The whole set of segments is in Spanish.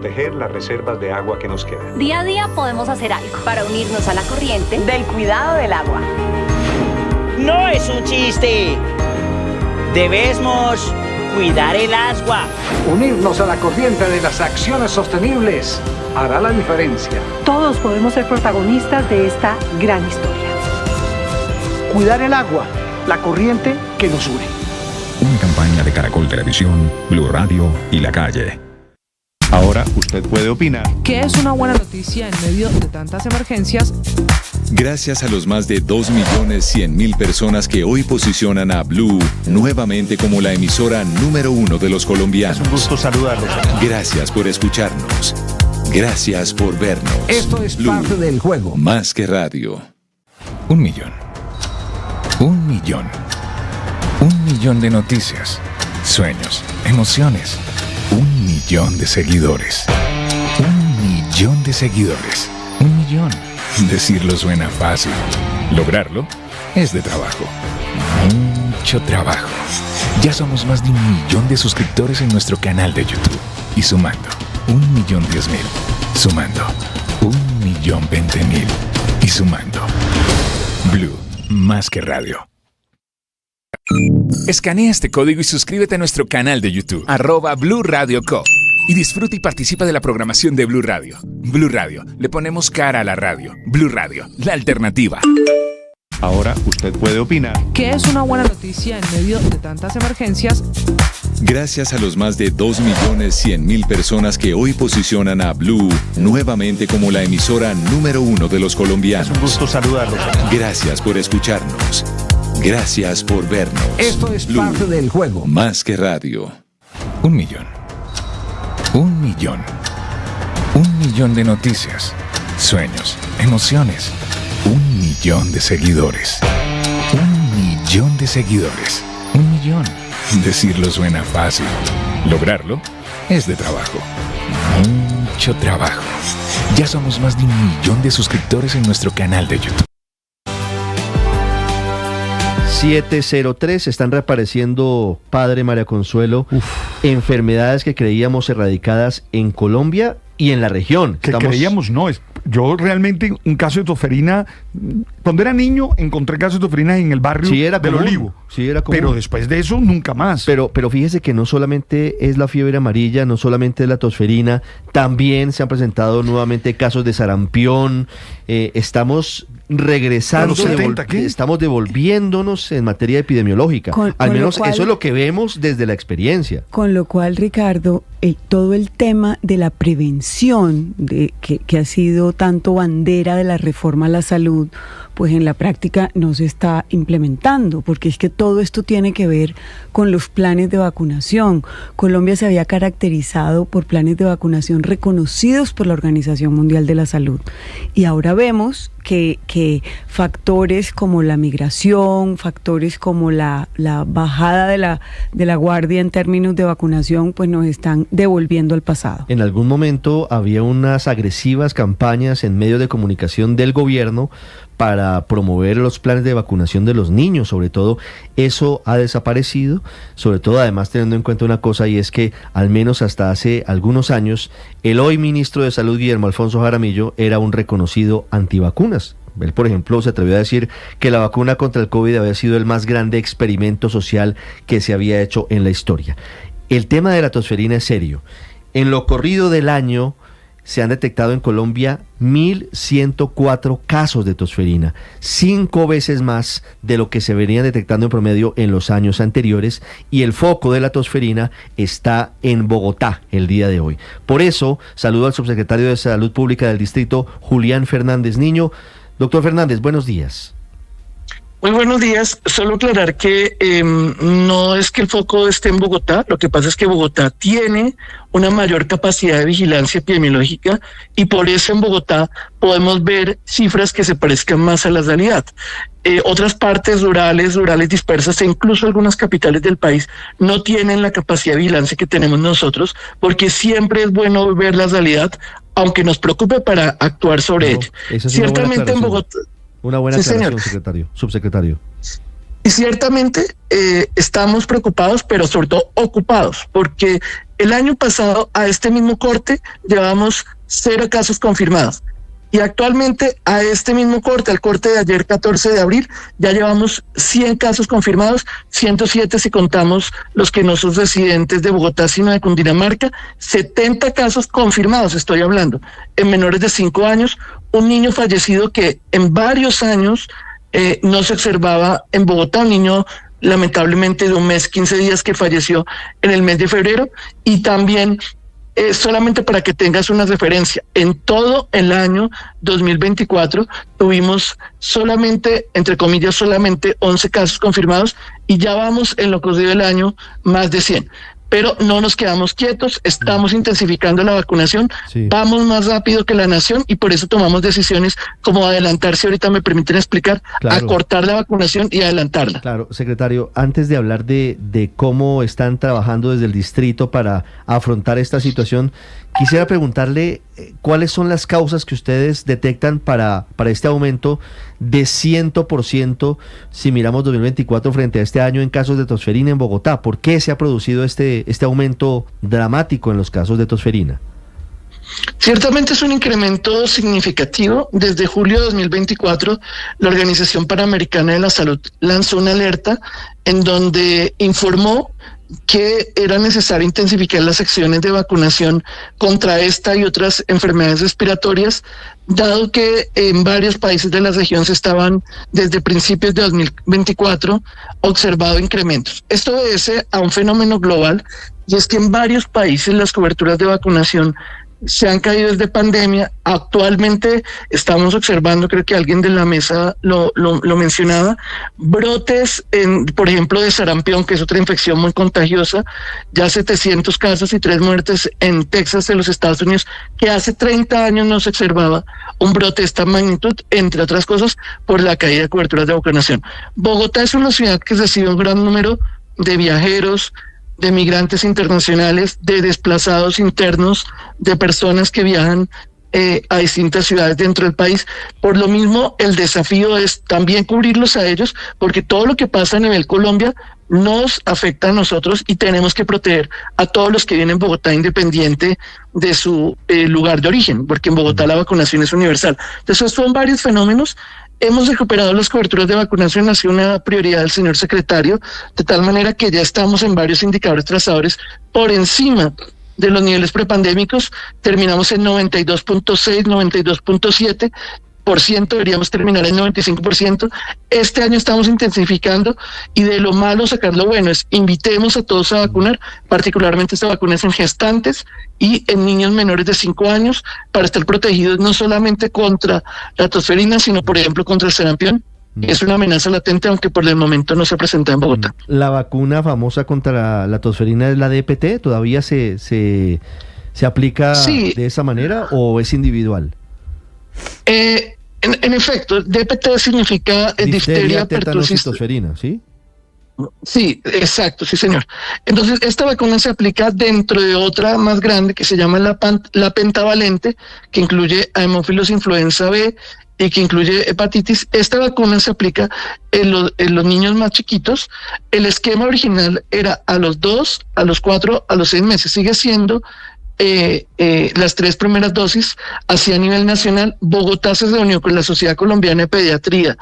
Proteger las reservas de agua que nos quedan. Día a día podemos hacer algo para unirnos a la corriente del cuidado del agua. No es un chiste. Debemos cuidar el agua. Unirnos a la corriente de las acciones sostenibles hará la diferencia. Todos podemos ser protagonistas de esta gran historia. Cuidar el agua, la corriente que nos une. Una campaña de Caracol Televisión, Blue Radio y La Calle. Ahora usted puede opinar. ¿Qué es una buena noticia en medio de tantas emergencias? Gracias a los más de 2.100.000 personas que hoy posicionan a Blue nuevamente como la emisora número 1 de los colombianos. Es un gusto saludarlos. Gracias por escucharnos. Gracias por vernos. Esto es Blue, parte del juego. más que radio. 1 millón. 1 millón. 1 millón de noticias, sueños, emociones. 1 millón de seguidores. 1 millón de seguidores. 1 millón. Decirlo suena fácil. Lograrlo es de trabajo. Mucho trabajo. Ya somos más de 1 millón de suscriptores en nuestro canal de YouTube. Y sumando, 1.010.000. Sumando, 1.020.000. Y sumando. Blue, más que radio. Escanea este código y suscríbete a nuestro canal de YouTube, @Blue Radio Co. Y disfruta y participa de la programación de Blue Radio. Blue Radio, le ponemos cara a la radio. Blue Radio, la alternativa. Ahora usted puede opinar. ¿Qué es una buena noticia en medio de tantas emergencias? Gracias a los más de 2.100.000 personas que hoy posicionan a Blue nuevamente como la emisora número 1 de los colombianos. Es un gusto saludarlos. Gracias por escucharnos. Gracias por vernos. Esto es Blue, parte del juego. más que radio. 1 millón. 1 millón. 1 millón de noticias, sueños, emociones. 1 millón de seguidores. 1 millón de seguidores. 1 millón. Decirlo suena fácil. Lograrlo es de trabajo. Mucho trabajo. Ya somos más de 1 millón de suscriptores en nuestro canal de YouTube. 703, están reapareciendo, padre María Consuelo, enfermedades que creíamos erradicadas en Colombia y en la región. Creíamos, no, yo realmente un caso de tosferina, cuando era niño encontré casos de tosferina en el barrio del Olivo. Sí, era común. Pero después de eso, nunca más. Pero fíjese que no solamente es la fiebre amarilla, no solamente es la tosferina, también se han presentado nuevamente casos de sarampión. Estamos regresando, 70, estamos devolviéndonos en materia epidemiológica. Al menos eso es lo que vemos desde la experiencia. Con lo cual, Ricardo, todo el tema de la prevención, que ha sido tanto bandera de la reforma a la salud, pues en la práctica no se está implementando, porque es que todo esto tiene que ver con los planes de vacunación. Colombia se había caracterizado por planes de vacunación reconocidos por la Organización Mundial de la Salud. Y ahora vemos que factores como la migración, factores como la bajada de la guardia en términos de vacunación, pues nos están devolviendo al pasado. En algún momento había unas agresivas campañas en medios de comunicación del gobierno para promover los planes de vacunación de los niños, sobre todo. Eso ha desaparecido, sobre todo además teniendo en cuenta una cosa, y es que al menos hasta hace algunos años el hoy ministro de Salud, Guillermo Alfonso Jaramillo, era un reconocido antivacunas. Él, por ejemplo, se atrevió a decir que la vacuna contra el COVID había sido el más grande experimento social que se había hecho en la historia. El tema de la tosferina es serio. En lo corrido del año se han detectado en Colombia 1.104 casos de tosferina, 5 veces más de lo que se venían detectando en promedio en los años anteriores, y el foco de la tosferina está en Bogotá el día de hoy. Por eso, saludo al subsecretario de Salud Pública del distrito, Julián Fernández Niño. Doctor Fernández, buenos días. Muy buenos días. Solo aclarar que no es que el foco esté en Bogotá, lo que pasa es que Bogotá tiene una mayor capacidad de vigilancia epidemiológica y por eso en Bogotá podemos ver cifras que se parezcan más a la realidad. Otras partes rurales dispersas e incluso algunas capitales del país no tienen la capacidad de vigilancia que tenemos nosotros, porque siempre es bueno ver la realidad, aunque nos preocupe para actuar sobre ello. Ciertamente en Bogotá... Una buena aclaración, subsecretario. Y ciertamente estamos preocupados, pero sobre todo ocupados, porque el año pasado a este mismo corte llevamos 0 casos confirmados. Y actualmente a este mismo corte, al corte de ayer 14 de abril, ya llevamos 100 casos confirmados, 107 si contamos los que no son residentes de Bogotá, sino de Cundinamarca, 70 casos confirmados, estoy hablando, en menores de 5 años, un niño fallecido que en varios años no se observaba en Bogotá, un niño lamentablemente de 1 mes, 15 días que falleció en el mes de febrero, y también solamente para que tengas una referencia, en todo el año 2024 tuvimos solamente, entre comillas, solamente 11 casos confirmados y ya vamos en lo corrido del año más de 100. Pero no nos quedamos quietos, estamos intensificando la vacunación, vamos más rápido que la nación y por eso tomamos decisiones como adelantar, si ahorita me permiten explicar, acortar la vacunación y adelantarla. Claro, secretario, antes de hablar de cómo están trabajando desde el distrito para afrontar esta situación, quisiera preguntarle cuáles son las causas que ustedes detectan para este aumento de 100% si miramos 2024 frente a este año en casos de tosferina en Bogotá. ¿Por qué se ha producido este aumento dramático en los casos de tosferina? Ciertamente es un incremento significativo. Desde julio de 2024, la Organización Panamericana de la Salud lanzó una alerta en donde informó que era necesario intensificar las acciones de vacunación contra esta y otras enfermedades respiratorias, dado que en varios países de la región se estaban, desde principios de 2024, observado incrementos. Esto obedece a un fenómeno global, y es que en varios países las coberturas de vacunación se han caído desde pandemia. Actualmente estamos observando, creo que alguien de la mesa lo mencionaba, brotes, por ejemplo, de sarampión, que es otra infección muy contagiosa, ya 700 casos y 3 muertes en Texas, de los Estados Unidos, que hace 30 años no se observaba un brote de esta magnitud, entre otras cosas, por la caída de coberturas de vacunación. Bogotá es una ciudad que recibe un gran número de viajeros, de migrantes internacionales, de desplazados internos, de personas que viajan a distintas ciudades dentro del país. Por lo mismo, el desafío es también cubrirlos a ellos, porque todo lo que pasa a nivel Colombia nos afecta a nosotros y tenemos que proteger a todos los que vienen a Bogotá, independiente de su lugar de origen, porque en Bogotá la vacunación es universal. Entonces, son varios fenómenos. Hemos recuperado las coberturas de vacunación, ha sido una prioridad del señor secretario, de tal manera que ya estamos en varios indicadores trazadores por encima de los niveles prepandémicos. Terminamos en 92.6, 92.7%, deberíamos terminar en 95%. Este año estamos intensificando y de lo malo sacar lo bueno. Invitemos a todos a vacunar, particularmente esta vacuna es en gestantes y en niños menores de 5 años, para estar protegidos no solamente contra la tosferina, sino por ejemplo contra el sarampión. Es una amenaza latente, aunque por el momento no se presenta en Bogotá. ¿La vacuna famosa contra la tosferina es la DPT? ¿Todavía se aplica de esa manera o es individual? En efecto, DPT significa difteria, pertussis, tosferina, ¿sí? Sí, exacto, sí señor. Entonces, esta vacuna se aplica dentro de otra más grande que se llama la pentavalente, que incluye a hemófilos influenza B y que incluye hepatitis. Esta vacuna se aplica en los niños más chiquitos. El esquema original era a los 2, a los 4, a los 6 meses. Sigue siendo las 3 primeras dosis así a nivel nacional. Bogotá se reunió con la Sociedad Colombiana de Pediatría,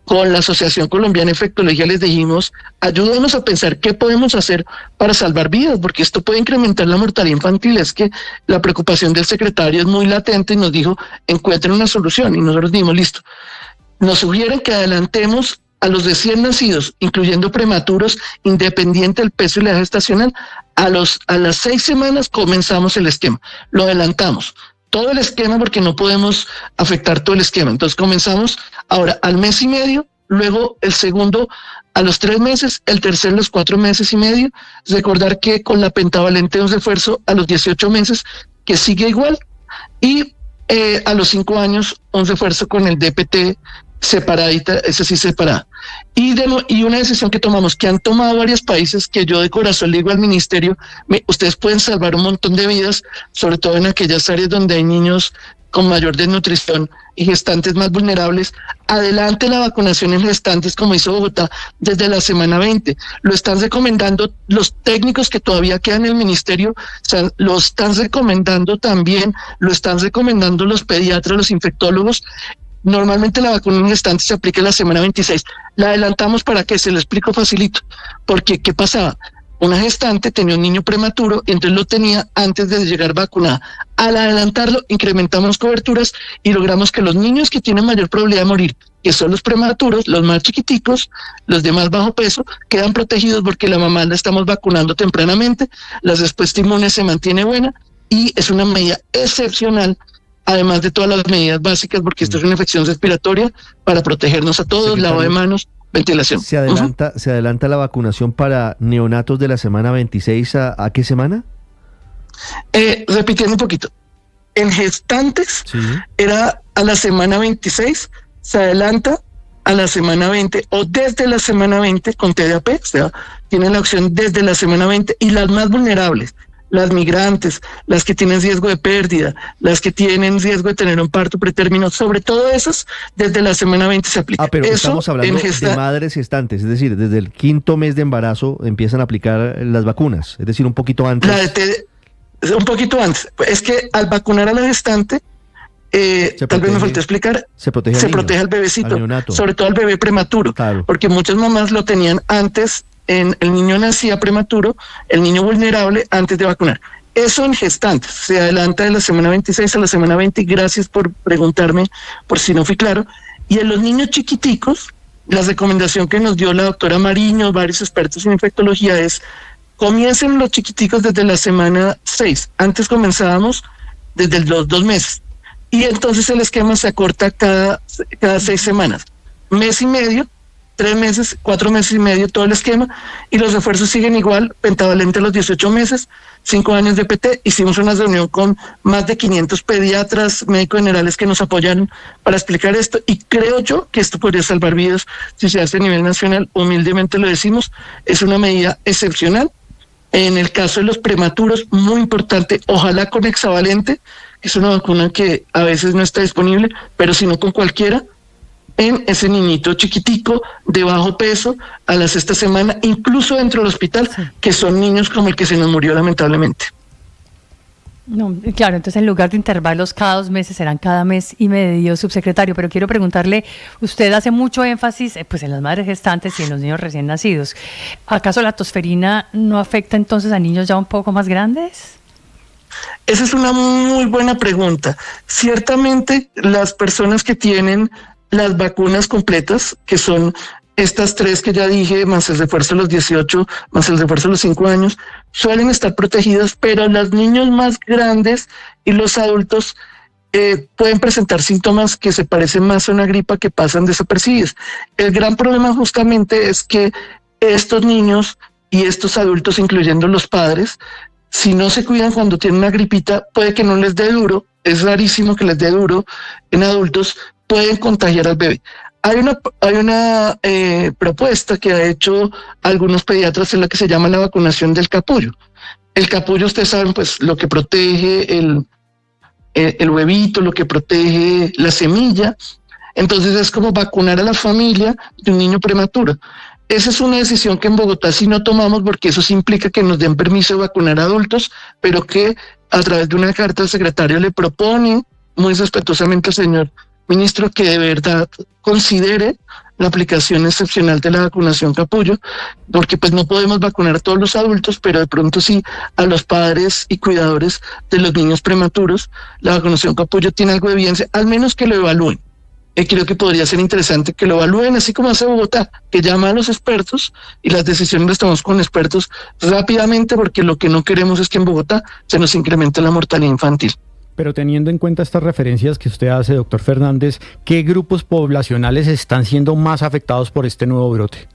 con la Asociación Colombiana de Infectología, les dijimos, ayúdanos a pensar qué podemos hacer para salvar vidas, porque esto puede incrementar la mortalidad infantil. Es que la preocupación del secretario es muy latente y nos dijo, encuentren una solución, y nosotros dijimos, listo. Nos sugieren que adelantemos a los recién nacidos, incluyendo prematuros, independiente del peso y la edad gestacional, a las 6 semanas comenzamos el esquema, lo adelantamos. Todo el esquema, porque no podemos afectar todo el esquema. Entonces comenzamos ahora al mes y medio, luego el segundo a los 3 meses, el tercero a los 4 meses y medio. Recordar que con la pentavalente un refuerzo a los 18 meses, que sigue igual, y a los 5 años un refuerzo con el DPT separadita, ese sí separada. Y una decisión que tomamos, que han tomado varios países, que yo de corazón le digo al ministerio, ustedes pueden salvar un montón de vidas, sobre todo en aquellas áreas donde hay niños con mayor desnutrición y gestantes más vulnerables, adelante la vacunación en gestantes como hizo Bogotá desde la semana 20. Lo están recomendando los técnicos que todavía quedan en el ministerio, lo están recomendando también, lo están recomendando los pediatras, los infectólogos. Normalmente la vacuna en gestantes se aplica en la semana 26. La adelantamos para que se lo explico facilito, porque ¿qué pasaba? Una gestante tenía un niño prematuro y entonces lo tenía antes de llegar vacunada. Al adelantarlo, incrementamos coberturas y logramos que los niños que tienen mayor probabilidad de morir, que son los prematuros, los más chiquiticos, los de más bajo peso, quedan protegidos porque la mamá la estamos vacunando tempranamente, la respuesta inmune se mantiene buena y es una medida excepcional, además de todas las medidas básicas, porque esto es una infección respiratoria, para protegernos a todos, lavado de manos, ventilación. ¿Se adelanta la vacunación para neonatos de la semana 26 a qué semana? Repitiendo un poquito. En gestantes era a la semana 26, se adelanta a la semana 20 o desde la semana 20 con TDAP, o sea, tienen la opción desde la semana 20 y las más vulnerables, las migrantes, las que tienen riesgo de pérdida, las que tienen riesgo de tener un parto pretérmino, sobre todo esas, desde la semana 20 se aplica. Pero estamos hablando de madres gestantes, es decir, desde el 5º mes de embarazo empiezan a aplicar las vacunas, es decir, un poquito antes. Un poquito antes. Es que al vacunar a la gestante, tal vez me faltó explicar, se protege al bebecito, sobre todo al bebé prematuro, porque muchas mamás lo tenían antes. El niño nacía prematuro, el niño vulnerable antes de vacunar. Eso en gestantes, se adelanta de la semana 26 a la semana 20, gracias por preguntarme por si no fui claro. Y en los niños chiquiticos, la recomendación que nos dio la doctora Mariño, varios expertos en infectología es, comiencen los chiquiticos desde la semana 6, antes comenzábamos desde los 2 meses. Y entonces el esquema se acorta cada 6 semanas, mes y medio, 3 meses, 4 meses y medio, todo el esquema, y los refuerzos siguen igual, pentavalente a los 18 meses, 5 años de PT. Hicimos una reunión con más de 500 pediatras, médicos generales que nos apoyaron para explicar esto, y creo yo que esto podría salvar vidas si se hace a nivel nacional. Humildemente lo decimos, es una medida excepcional. En el caso de los prematuros, muy importante, ojalá con hexavalente, que es una vacuna que a veces no está disponible, pero si no con cualquiera, en ese niñito chiquitico de bajo peso a la 6ª semana, incluso dentro del hospital, que son niños como el que se nos murió lamentablemente. No, claro, entonces en lugar de intervalos cada 2 meses serán cada mes y medio, subsecretario, pero quiero preguntarle, usted hace mucho énfasis pues en las madres gestantes y en los niños recién nacidos. ¿Acaso la tosferina no afecta entonces a niños ya un poco más grandes? Esa es una muy buena pregunta. Ciertamente las personas que tienen las vacunas completas, que son estas 3 que ya dije, más el refuerzo a los 18, más el refuerzo a los 5 años, suelen estar protegidos, pero los niños más grandes y los adultos pueden presentar síntomas que se parecen más a una gripa, que pasan desapercibidos. El gran problema justamente es que estos niños y estos adultos, incluyendo los padres, si no se cuidan cuando tienen una gripita, puede que no les dé duro, es rarísimo que les dé duro en adultos, pueden contagiar al bebé. Hay una propuesta que ha hecho algunos pediatras en la que se llama la vacunación del capullo. El capullo, ustedes saben, pues lo que protege el huevito, lo que protege la semilla. Entonces es como vacunar a la familia de un niño prematuro. Esa es una decisión que en Bogotá sí no tomamos, porque eso sí implica que nos den permiso de vacunar a adultos, pero que a través de una carta el secretario le propone muy respetuosamente al señor ministro que de verdad considere la aplicación excepcional de la vacunación capullo, porque pues no podemos vacunar a todos los adultos, pero de pronto sí a los padres y cuidadores de los niños prematuros. La vacunación capullo tiene algo de evidencia, al menos que lo evalúen. Creo que podría ser interesante que lo evalúen, así como hace Bogotá, que llama a los expertos y las decisiones las tomamos con expertos rápidamente, porque lo que no queremos es que en Bogotá se nos incremente la mortalidad infantil. Pero teniendo en cuenta estas referencias que usted hace, doctor Fernández, ¿qué grupos poblacionales están siendo más afectados por este nuevo brote?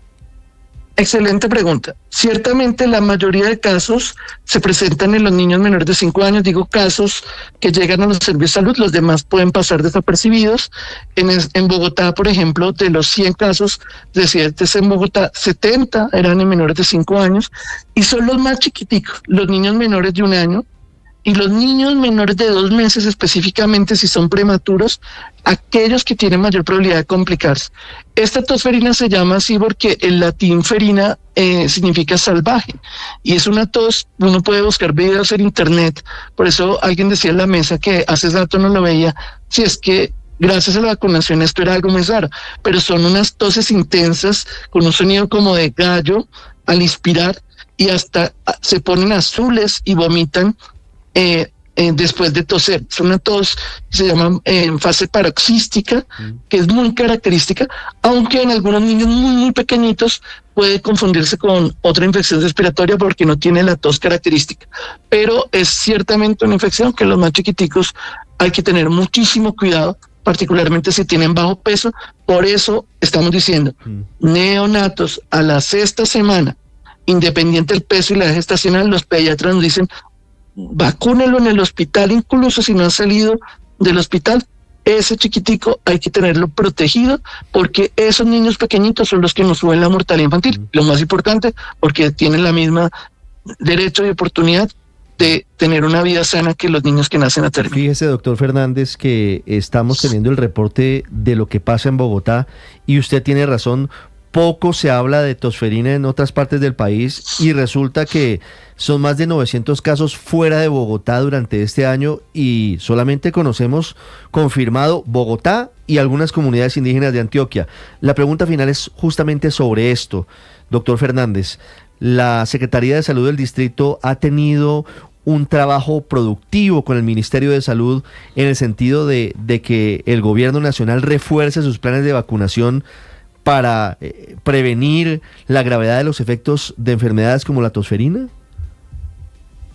Excelente pregunta. Ciertamente la mayoría de casos se presentan en los niños menores de 5 años, digo casos que llegan a los servicios de salud, los demás pueden pasar desapercibidos. En Bogotá, por ejemplo, de los 100 casos residentes en Bogotá, 70 eran en menores de 5 años y son los más chiquiticos, los niños menores de 1 año, Y los niños menores de 2 meses, específicamente si son prematuros, aquellos que tienen mayor probabilidad de complicarse. Esta tosferina se llama así porque en latín ferina significa salvaje, y es una tos. Uno puede buscar videos en internet. Por eso alguien decía en la mesa que hace rato no lo veía, si es que gracias a la vacunación esto era algo muy raro, pero son unas toses intensas con un sonido como de gallo al inspirar, y hasta se ponen azules y vomitan después de toser. Es una tos que se llama en fase paroxística, que es muy característica, aunque en algunos niños muy pequeñitos puede confundirse con otra infección respiratoria porque no tiene la tos característica, pero es ciertamente una infección que los más chiquiticos hay que tener muchísimo cuidado, particularmente si tienen bajo peso. Por eso estamos diciendo, neonatos a la 6ª semana, independiente del peso y la edad gestacional, los pediatras nos dicen, vacúnelo en el hospital, incluso si no ha salido del hospital. Ese chiquitico hay que tenerlo protegido, porque esos niños pequeñitos son los que nos suben la mortalidad infantil. Lo más importante, porque tienen la misma derecho y oportunidad de tener una vida sana que los niños que nacen a término. Fíjese, doctor Fernández, que estamos teniendo el reporte de lo que pasa en Bogotá, y usted tiene razón. Poco se habla de tosferina en otras partes del país, y resulta que son más de 900 casos fuera de Bogotá durante este año, y solamente conocemos confirmado Bogotá y algunas comunidades indígenas de Antioquia. La pregunta final es justamente sobre esto, doctor Fernández. La Secretaría de Salud del Distrito ha tenido un trabajo productivo con el Ministerio de Salud en el sentido de que el gobierno nacional refuerce sus planes de vacunación para prevenir la gravedad de los efectos de enfermedades como la tosferina?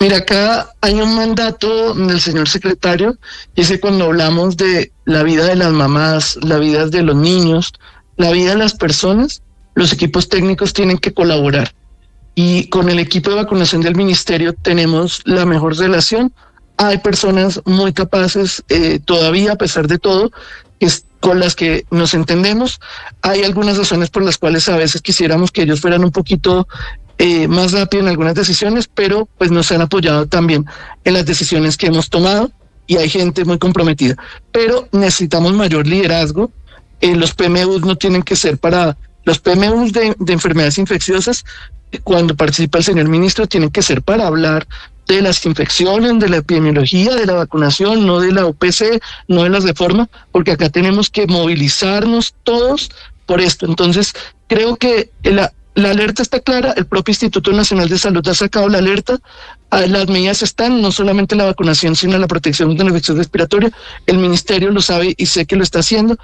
Mira, acá hay un mandato del señor secretario, y es que cuando hablamos de la vida de las mamás, la vida de los niños, la vida de las personas, los equipos técnicos tienen que colaborar. Y con el equipo de vacunación del ministerio tenemos la mejor relación. Hay personas muy capaces todavía, a pesar de todo, con las que nos entendemos. Hay algunas razones por las cuales a veces quisiéramos que ellos fueran un poquito más rápido en algunas decisiones, pero pues nos han apoyado también en las decisiones que hemos tomado, y hay gente muy comprometida. Pero necesitamos mayor liderazgo. Los PMUs no tienen que ser para... Los PMUs de enfermedades infecciosas, cuando participa el señor ministro, tienen que ser para hablar de las infecciones, de la epidemiología, de la vacunación, no de la UPC, no de la reforma, porque acá tenemos que movilizarnos todos por esto. Entonces, creo que la alerta está clara. El propio Instituto Nacional de Salud ha sacado la alerta. Las medidas están, no solamente la vacunación, sino la protección de la infección respiratoria. El ministerio lo sabe y sé que lo está haciendo.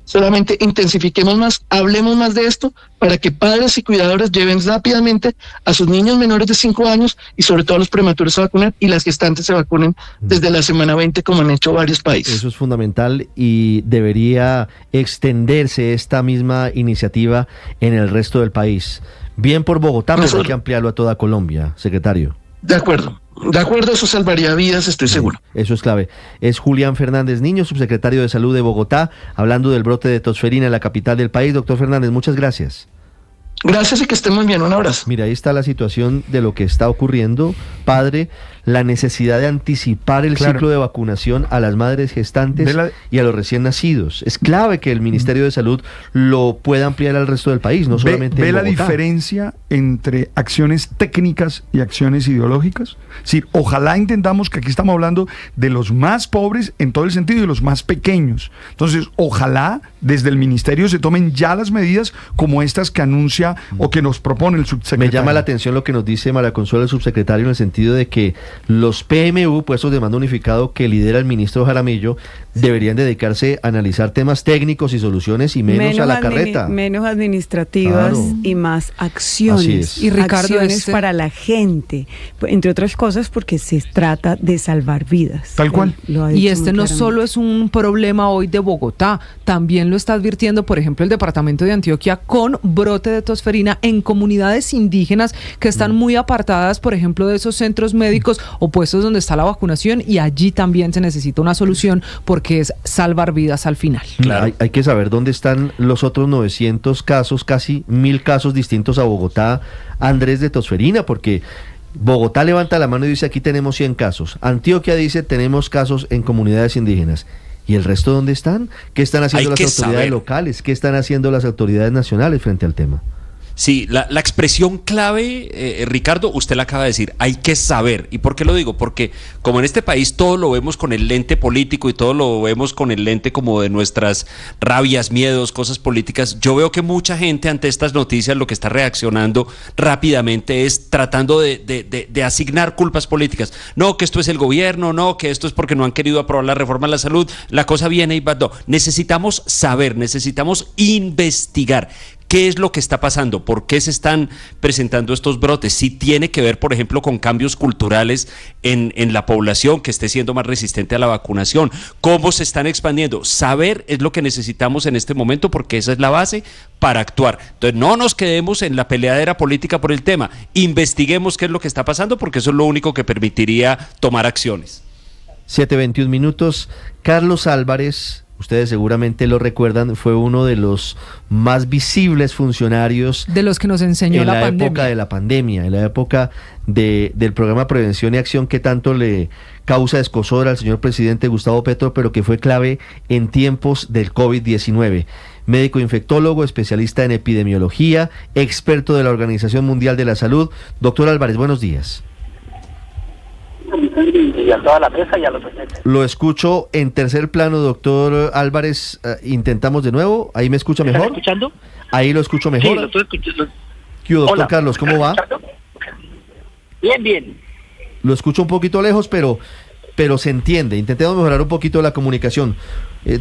Solamente intensifiquemos más, hablemos más de esto, para que padres y cuidadores lleven rápidamente a sus niños menores de 5 años y sobre todo a los prematuros a vacunar, y las gestantes se vacunen desde la semana 20, como han hecho varios países. Eso es fundamental, y debería extenderse esta misma iniciativa en el resto del país. Bien por Bogotá, pero hay que ampliarlo a toda Colombia, secretario. De acuerdo, eso salvaría vidas, estoy seguro. Eso es clave. Es Julián Fernández Niño, subsecretario de Salud de Bogotá, hablando del brote de tosferina en la capital del país. Doctor Fernández, muchas gracias. Gracias y que estén muy bien, un abrazo. Mira, ahí está la situación de lo que está ocurriendo, padre, la necesidad de anticipar el ciclo de vacunación a las madres gestantes y a los recién nacidos. Es clave que el Ministerio de Salud lo pueda ampliar al resto del país, no solamente en Bogotá. ¿Ve la diferencia entre acciones técnicas y acciones ideológicas? Sí, ojalá entendamos que aquí estamos hablando de los más pobres en todo el sentido y de los más pequeños. Entonces, ojalá desde el Ministerio se tomen ya las medidas como estas que anuncia o que nos propone el subsecretario. Me llama la atención lo que nos dice María Consuelo, el subsecretario, en el sentido de que los PMU, puestos de mando unificado que lidera el ministro Jaramillo, deberían dedicarse a analizar temas técnicos y soluciones, y menos a la carreta. Menos administrativas, y más acciones. Y Ricardo, acciones para la gente, entre otras cosas porque se trata de salvar vidas. Tal cual. Y este no solo es un problema hoy de Bogotá, también lo está advirtiendo, por ejemplo, el departamento de Antioquia, con brote de tosferina en comunidades indígenas que están muy apartadas, por ejemplo, de esos centros médicos o puestos donde está la vacunación, y allí también se necesita una solución, porque es salvar vidas al final. Claro. Hay que saber dónde están los otros 900 casos, casi 1000 casos distintos a Bogotá, Andrés, de tosferina, porque Bogotá levanta la mano y dice aquí tenemos 100 casos. Antioquia dice tenemos casos en comunidades indígenas. ¿Y el resto dónde están? ¿Qué están haciendo las autoridades locales? ¿Qué están haciendo las autoridades nacionales frente al tema? Sí, la expresión clave, Ricardo, usted la acaba de decir, hay que saber. ¿Y por qué lo digo? Porque como en este país todo lo vemos con el lente político y todo lo vemos con el lente como de nuestras rabias, miedos, cosas políticas, yo veo que mucha gente ante estas noticias lo que está reaccionando rápidamente es tratando de asignar culpas políticas. No, que esto es el gobierno, no, que esto es porque no han querido aprobar la reforma a la salud, la cosa viene y va. No, necesitamos saber, necesitamos investigar. ¿Qué es lo que está pasando? ¿Por qué se están presentando estos brotes? Si tiene que ver, por ejemplo, con cambios culturales en la población que esté siendo más resistente a la vacunación. ¿Cómo se están expandiendo? Saber es lo que necesitamos en este momento porque esa es la base para actuar. Entonces, no nos quedemos en la peleadera política por el tema. Investiguemos qué es lo que está pasando porque eso es lo único que permitiría tomar acciones. 7:21 minutos. Carlos Álvarez, ustedes seguramente lo recuerdan, fue uno de los más visibles funcionarios de los que nos enseñó la pandemia. Época de la pandemia, en la época del programa Prevención y Acción que tanto le causa escozor al señor presidente Gustavo Petro, pero que fue clave en tiempos del COVID-19. Médico infectólogo, especialista en epidemiología, experto de la Organización Mundial de la Salud. Doctor Álvarez, buenos días. Y a toda la mesa y a los oyentes. Lo escucho en tercer plano, doctor Álvarez. Intentamos de nuevo. ¿Ahí me escucha mejor? ¿Estás escuchando? Ahí lo escucho mejor. Sí, lo estoy escuchando. ¿Qué, doctor Hola. Carlos? ¿Cómo va? Bien, bien. Lo escucho un poquito lejos, pero se entiende. Intentemos mejorar un poquito la comunicación.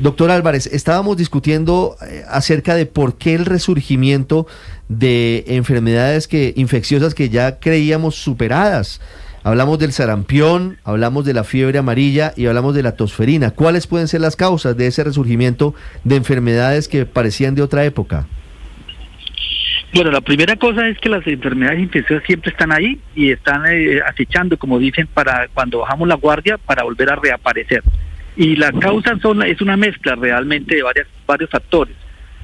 Doctor Álvarez, estábamos discutiendo acerca de por qué el resurgimiento de enfermedades infecciosas que ya creíamos superadas. Hablamos del sarampión, hablamos de la fiebre amarilla y hablamos de la tosferina. ¿Cuáles pueden ser las causas de ese resurgimiento de enfermedades que parecían de otra época? Bueno, la primera cosa es que las enfermedades infecciosas siempre están ahí y están acechando, como dicen, para cuando bajamos la guardia para volver a reaparecer. Y la causa es una mezcla realmente de varios factores.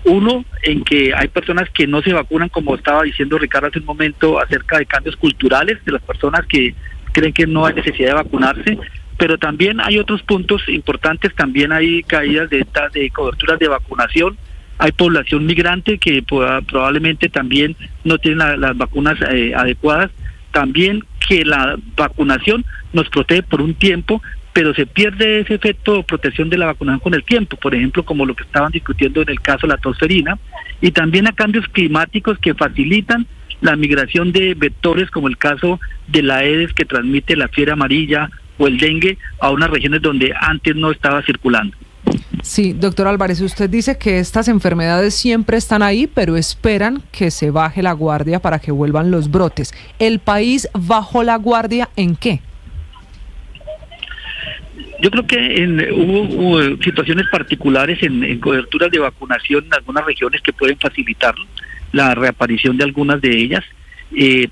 Uno, en que hay personas que no se vacunan, como estaba diciendo Ricardo hace un momento, acerca de cambios culturales de las personas que creen que no hay necesidad de vacunarse, pero también hay otros puntos importantes, también hay caídas de coberturas de vacunación, hay población migrante que probablemente también no tiene las vacunas adecuadas, también que la vacunación nos protege por un tiempo, pero se pierde ese efecto de protección de la vacunación con el tiempo, por ejemplo, como lo que estaban discutiendo en el caso de la tosferina, y también a cambios climáticos que facilitan la migración de vectores, como el caso de la Aedes que transmite la fiebre amarilla o el dengue a unas regiones donde antes no estaba circulando. Sí, doctor Álvarez, usted dice que estas enfermedades siempre están ahí, pero esperan que se baje la guardia para que vuelvan los brotes. ¿El país bajó la guardia en qué? Yo creo que hubo situaciones particulares en coberturas de vacunación en algunas regiones que pueden facilitar la reaparición de algunas de ellas.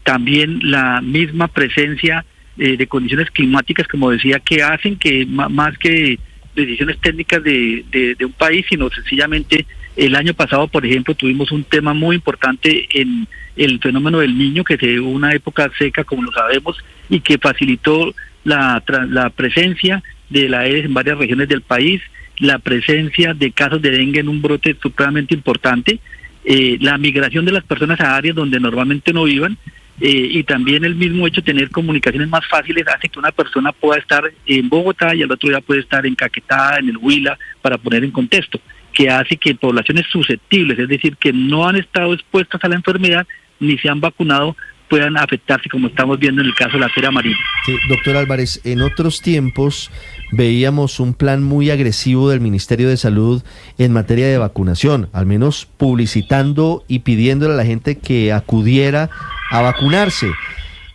También la misma presencia de condiciones climáticas, como decía, que hacen que más que decisiones técnicas de un país, sino sencillamente el año pasado, por ejemplo, tuvimos un tema muy importante en el fenómeno del Niño, que se hubo una época seca, como lo sabemos, y que facilitó la presencia de la Aedes en varias regiones del país, la presencia de casos de dengue en un brote supremamente importante, la migración de las personas a áreas donde normalmente no vivan, y también el mismo hecho de tener comunicaciones más fáciles hace que una persona pueda estar en Bogotá y al otro día puede estar en Caquetá, en el Huila, para poner en contexto, que hace que poblaciones susceptibles, es decir, que no han estado expuestas a la enfermedad ni se han vacunado, puedan afectarse, como estamos viendo en el caso de la fiebre amarilla. Sí, doctor Álvarez, en otros tiempos veíamos un plan muy agresivo del Ministerio de Salud en materia de vacunación, al menos publicitando y pidiéndole a la gente que acudiera a vacunarse.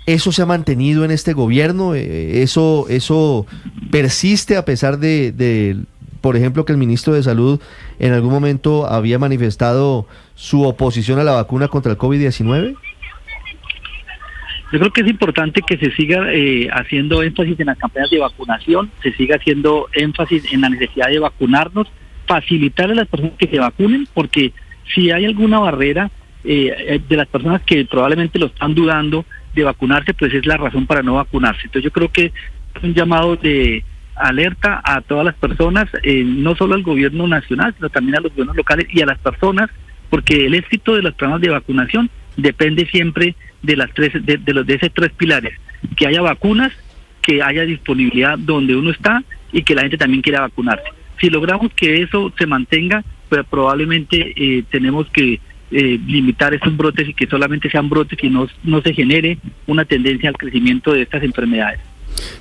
¿Eso se ha mantenido en este gobierno? ¿Eso persiste a pesar de, por ejemplo, que el ministro de Salud en algún momento había manifestado su oposición a la vacuna contra el COVID-19? Yo creo que es importante que se siga haciendo énfasis en las campañas de vacunación, se siga haciendo énfasis en la necesidad de vacunarnos, facilitar a las personas que se vacunen, porque si hay alguna barrera de las personas que probablemente lo están dudando, de vacunarse, pues es la razón para no vacunarse. Entonces yo creo que es un llamado de alerta a todas las personas, no solo al gobierno nacional, sino también a los gobiernos locales y a las personas, porque el éxito de los programas de vacunación depende siempre de de esos tres pilares: que haya vacunas, que haya disponibilidad donde uno está y que la gente también quiera vacunarse. Si logramos que eso se mantenga, pues probablemente tenemos que limitar estos brotes y que solamente sean brotes y no se genere una tendencia al crecimiento de estas enfermedades.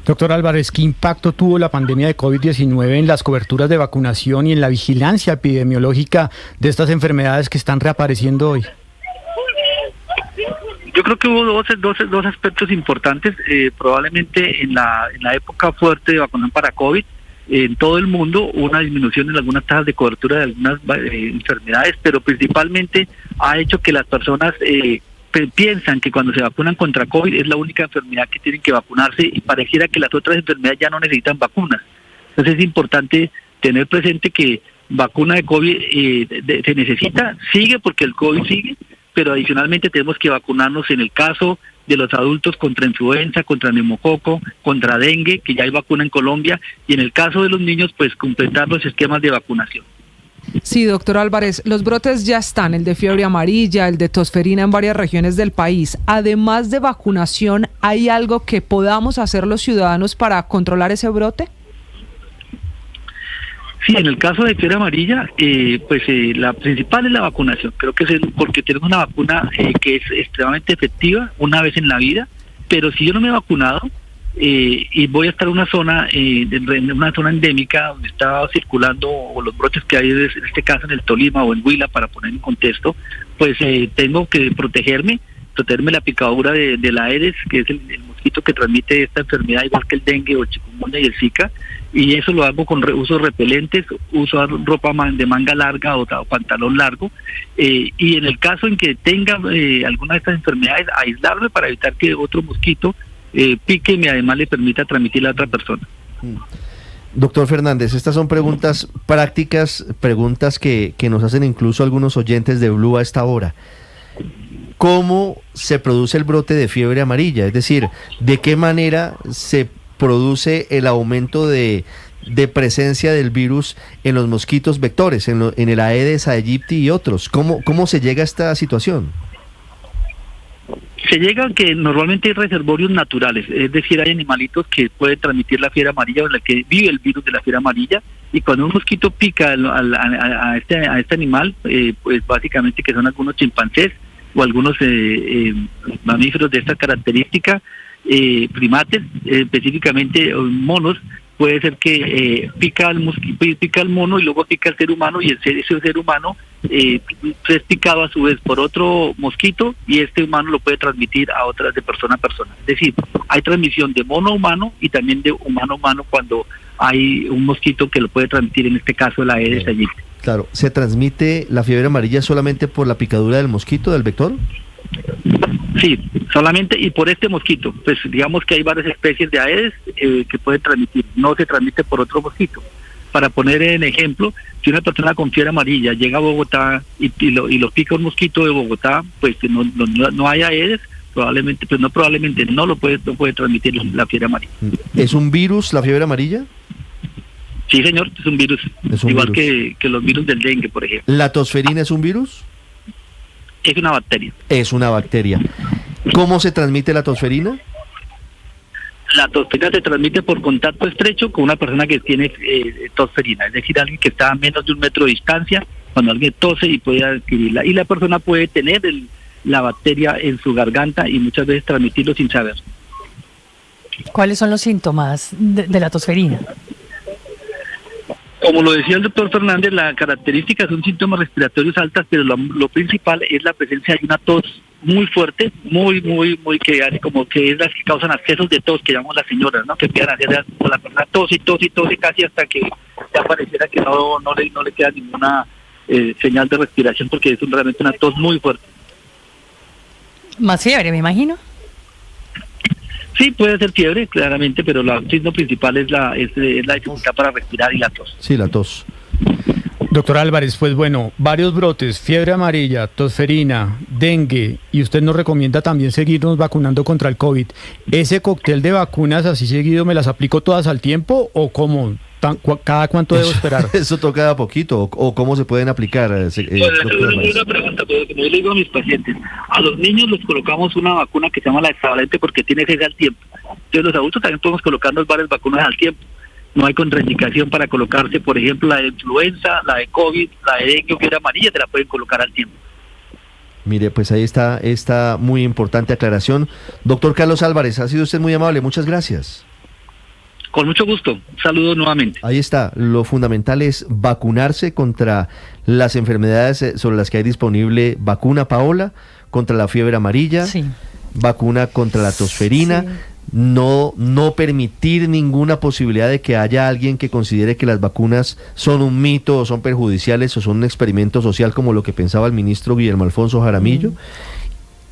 Doctor Álvarez, ¿qué impacto tuvo la pandemia de COVID-19 en las coberturas de vacunación y en la vigilancia epidemiológica de estas enfermedades que están reapareciendo hoy? Yo creo que hubo dos aspectos importantes. Probablemente en la época fuerte de vacunación para COVID, en todo el mundo hubo una disminución en algunas tasas de cobertura de algunas enfermedades, pero principalmente ha hecho que las personas piensan que cuando se vacunan contra COVID es la única enfermedad que tienen que vacunarse y pareciera que las otras enfermedades ya no necesitan vacunas. Entonces es importante tener presente que vacuna de COVID se necesita, sigue porque el COVID sigue, pero adicionalmente tenemos que vacunarnos en el caso de los adultos contra influenza, contra neumococo, contra dengue, que ya hay vacuna en Colombia, y en el caso de los niños, pues completar los esquemas de vacunación. Sí, doctor Álvarez, los brotes ya están, el de fiebre amarilla, el de tosferina en varias regiones del país. Además de vacunación, ¿hay algo que podamos hacer los ciudadanos para controlar ese brote? Sí, en el caso de fiebre amarilla, la principal es la vacunación. Creo que es porque tenemos una vacuna que es extremadamente efectiva una vez en la vida, pero si yo no me he vacunado y voy a estar en una zona endémica donde está circulando o los brotes que hay, en este caso en el Tolima o en Huila, para poner en contexto, pues tengo que protegerme la picadura de la Aedes, que es el mosquito que transmite esta enfermedad, igual que el dengue o el chikungunya y el Zika, y eso lo hago con usos repelentes, uso ropa de manga larga o pantalón largo, y en el caso en que tenga alguna de estas enfermedades, aislarme para evitar que otro mosquito pique y además le permita transmitirle a otra persona. Doctor Fernández, estas son preguntas prácticas, preguntas que nos hacen incluso algunos oyentes de Blue a esta hora. ¿Cómo se produce el brote de fiebre amarilla? Es decir, ¿de qué manera se produce el aumento de presencia del virus en los mosquitos vectores, en el Aedes aegypti y otros? ¿Cómo se llega a esta situación? Se llega a que normalmente hay reservorios naturales, es decir, hay animalitos que pueden transmitir la fiebre amarilla o en la que vive el virus de la fiebre amarilla, y cuando un mosquito pica a este animal, pues básicamente que son algunos chimpancés o algunos mamíferos de esta característica, primates, específicamente monos, puede ser que pica al mono y luego pica al ser humano, y ese ser humano es picado a su vez por otro mosquito y este humano lo puede transmitir a otras de persona a persona. Es decir, hay transmisión de mono a humano y también de humano a humano cuando hay un mosquito que lo puede transmitir, en este caso la Aedes aegypti. Claro, ¿se transmite la fiebre amarilla solamente por la picadura del mosquito, del vector? Sí, solamente y por este mosquito. Pues digamos que hay varias especies de Aedes que pueden transmitir, no se transmite por otro mosquito. Para poner en ejemplo, si una persona con fiebre amarilla llega a Bogotá y lo pica un mosquito de Bogotá, pues que no hay Aedes, no lo puede transmitir la fiebre amarilla. ¿Es un virus la fiebre amarilla? Sí, señor, es un virus. Igual que los virus del dengue, por ejemplo. ¿La tosferina es un virus? Es una bacteria. Es una bacteria. ¿Cómo se transmite la tosferina? La tosferina se transmite por contacto estrecho con una persona que tiene tosferina, es decir, alguien que está a menos de 1 metro de distancia, cuando alguien tose y puede adquirirla. Y la persona puede tener la bacteria en su garganta y muchas veces transmitirlo sin saber. ¿Cuáles son los síntomas de la tosferina? Como lo decía el doctor Fernández, la característica son síntomas respiratorios altas, pero lo principal es la presencia de una tos muy fuerte, muy que hace como que es las que causan accesos de tos, que llamamos las señoras, ¿no? Que empiezan a hacer la persona tos y casi hasta que ya pareciera que no le queda ninguna señal de respiración, porque es realmente una tos muy fuerte. Más fiebre, me imagino. Sí, puede ser fiebre, claramente, pero el signo principal es la dificultad para respirar y la tos. Sí, la tos. Doctor Álvarez, pues bueno, varios brotes, fiebre amarilla, tosferina, dengue, y usted nos recomienda también seguirnos vacunando contra el COVID. ¿Ese cóctel de vacunas así seguido me las aplico todas al tiempo o cómo? ¿Cada cuánto debo esperar? Eso toca a poquito, o cómo se pueden aplicar. Una pregunta, pero como yo le digo a mis pacientes, a los niños les colocamos una vacuna que se llama la hexavalente porque tiene que ser al tiempo. Entonces los adultos también podemos colocarnos varias vacunas al tiempo. No hay contraindicación para colocarse, por ejemplo, la de influenza, la de COVID, la de dengue o fiebre amarilla, te la pueden colocar al tiempo. Mire, pues ahí está esta muy importante aclaración. Doctor Carlos Álvarez, ha sido usted muy amable, muchas gracias. Con mucho gusto, saludos nuevamente. Ahí está, lo fundamental es vacunarse contra las enfermedades sobre las que hay disponible vacuna, Paola, contra la fiebre amarilla, vacuna contra la tosferina. No permitir ninguna posibilidad de que haya alguien que considere que las vacunas son un mito o son perjudiciales o son un experimento social como lo que pensaba el ministro Guillermo Alfonso Jaramillo,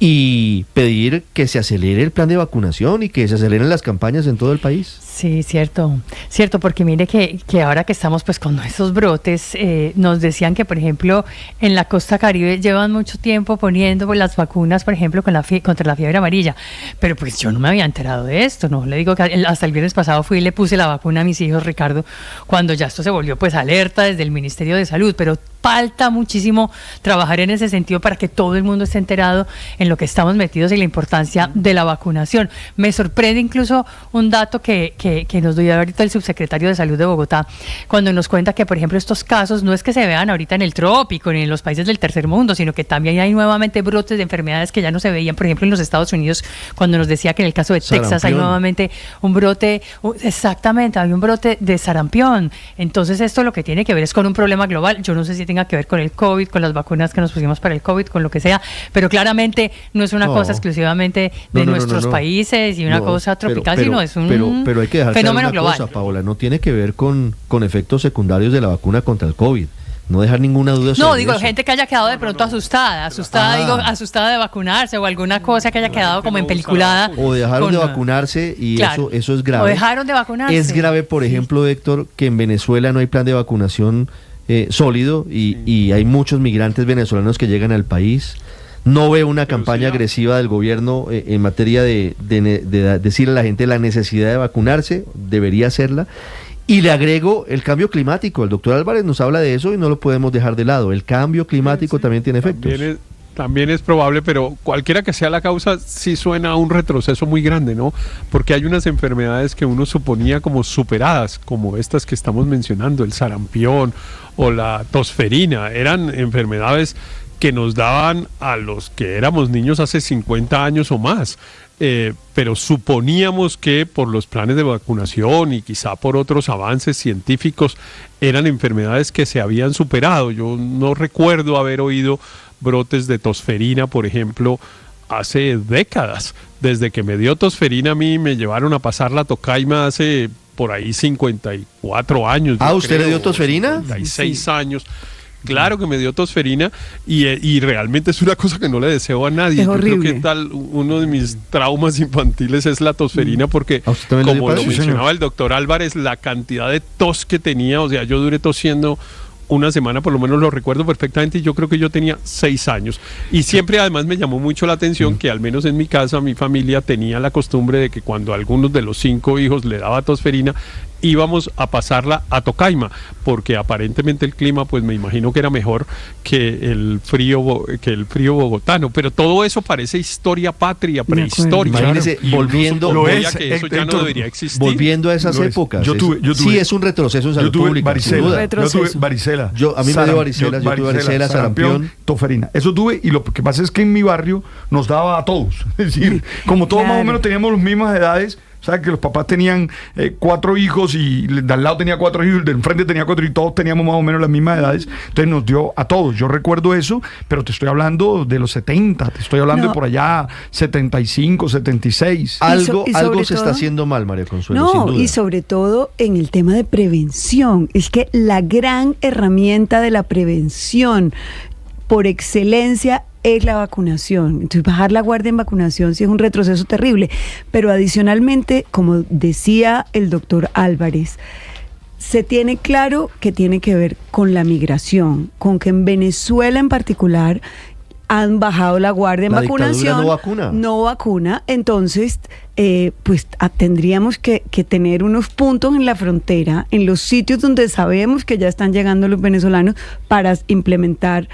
y pedir que se acelere el plan de vacunación y que se aceleren las campañas en todo el país. Sí, cierto, porque mire que ahora que estamos pues con esos brotes, nos decían que por ejemplo en la costa caribe llevan mucho tiempo poniendo pues, las vacunas, por ejemplo contra la fiebre amarilla, pero pues yo no me había enterado de esto, no le digo que hasta el viernes pasado fui y le puse la vacuna a mis hijos, Ricardo, cuando ya esto se volvió pues alerta desde el Ministerio de Salud, pero falta muchísimo trabajar en ese sentido para que todo el mundo esté enterado en lo que estamos metidos y la importancia de la vacunación. Me sorprende incluso un dato que nos dio ahorita el subsecretario de Salud de Bogotá, cuando nos cuenta que, por ejemplo, estos casos no es que se vean ahorita en el trópico ni en los países del tercer mundo, sino que también hay nuevamente brotes de enfermedades que ya no se veían, por ejemplo, en los Estados Unidos, cuando nos decía que en el caso de Texas hay nuevamente un brote, exactamente, hay un brote de sarampión. Entonces esto lo que tiene que ver es con un problema global. Yo no sé si tenga que ver con el COVID, con las vacunas que nos pusimos para el COVID, con lo que sea, pero claramente no es una cosa exclusivamente de nuestros países y una cosa tropical, sino es un pero hay que dejar fenómeno global. Cosa, Paola, no tiene que ver con efectos secundarios de la vacuna contra el COVID. No dejar ninguna duda sobre No, digo, eso. gente que haya quedado de pronto asustada de vacunarse o alguna cosa que haya quedado como empeliculada. O dejaron de vacunarse y claro, eso es grave. O dejaron de vacunarse. Es grave, por ejemplo, Héctor, que en Venezuela no hay plan de vacunación sólido y hay muchos migrantes venezolanos que llegan al país. No veo una campaña agresiva del gobierno en materia de decirle a la gente la necesidad de vacunarse, debería hacerla. Y le agrego el cambio climático. El doctor Álvarez nos habla de eso y no lo podemos dejar de lado. El cambio climático también tiene efectos. También es probable, pero cualquiera que sea la causa, sí suena a un retroceso muy grande, ¿no? Porque hay unas enfermedades que uno suponía como superadas, como estas que estamos mencionando, el sarampión o la tosferina. Eran enfermedades que nos daban a los que éramos niños hace 50 años o más. Pero suponíamos que por los planes de vacunación y quizá por otros avances científicos eran enfermedades que se habían superado. Yo no recuerdo haber oído brotes de tosferina, por ejemplo, hace décadas. Desde que me dio tosferina a mí me llevaron a pasar la tocaima hace por ahí 54 años. ¿Usted le dio tosferina? 56 años. Claro que me dio tosferina y realmente es una cosa que no le deseo a nadie. Yo creo que uno de mis traumas infantiles es la tosferina porque, como lo mencionaba el doctor Álvarez, la cantidad de tos que tenía, o sea, yo duré tosiendo una semana, por lo menos lo recuerdo perfectamente, y yo creo que yo tenía 6 años. Y siempre además me llamó mucho la atención que al menos en mi casa, mi familia tenía la costumbre de que cuando a algunos de los 5 hijos le daba tosferina, íbamos a pasarla a tocaima, porque aparentemente el clima, pues me imagino que era mejor que el frío bogotano, pero todo eso parece historia patria, prehistórica. Imagínese, volviendo que eso ya no debería existir. Volviendo a esas épocas. Yo tuve, sí, es un retroceso en salud pública. Yo tuve varicela. A mí me dio varicela, yo tuve varicela, sarampión, tosferina. Eso tuve, y lo que pasa es que en mi barrio nos daba a todos. Es decir, como todos más o menos teníamos las mismas edades. O sea, que los papás tenían 4 hijos y de al lado tenía 4 hijos, de enfrente tenía 4 y todos teníamos más o menos las mismas edades. Entonces nos dio a todos. Yo recuerdo eso, pero te estoy hablando de los 70, te estoy hablando de por allá 75, 76. Algo se está haciendo mal, María Consuelo, sin duda. Y sobre todo en el tema de prevención. Es que la gran herramienta de la prevención por excelencia es la vacunación. Entonces bajar la guardia en vacunación sí es un retroceso terrible, pero adicionalmente, como decía el doctor Álvarez, se tiene claro que tiene que ver con la migración, con que en Venezuela en particular han bajado la guardia en vacunación. No vacuna. Entonces, tendríamos que tener unos puntos en la frontera, en los sitios donde sabemos que ya están llegando los venezolanos, para implementar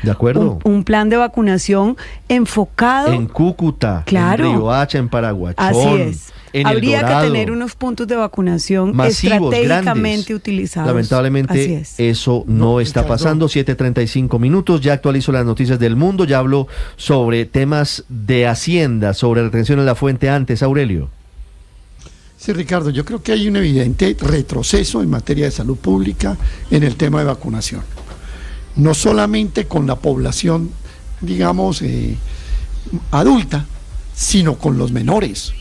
un plan de vacunación enfocado. En Cúcuta, claro, en Riohacha, en Paraguachón. Así es. En Habría El Dorado, que tener unos puntos de vacunación masivos, estratégicamente grandes. utilizados. Lamentablemente eso no está pasando. 7:35 minutos. Ya actualizo las noticias del mundo. Ya hablo sobre temas de Hacienda, sobre retención en la fuente antes. Aurelio. Sí, Ricardo, yo creo que hay un evidente retroceso en materia de salud pública en el tema de vacunación. No solamente con la población, digamos, adulta, sino con los menores.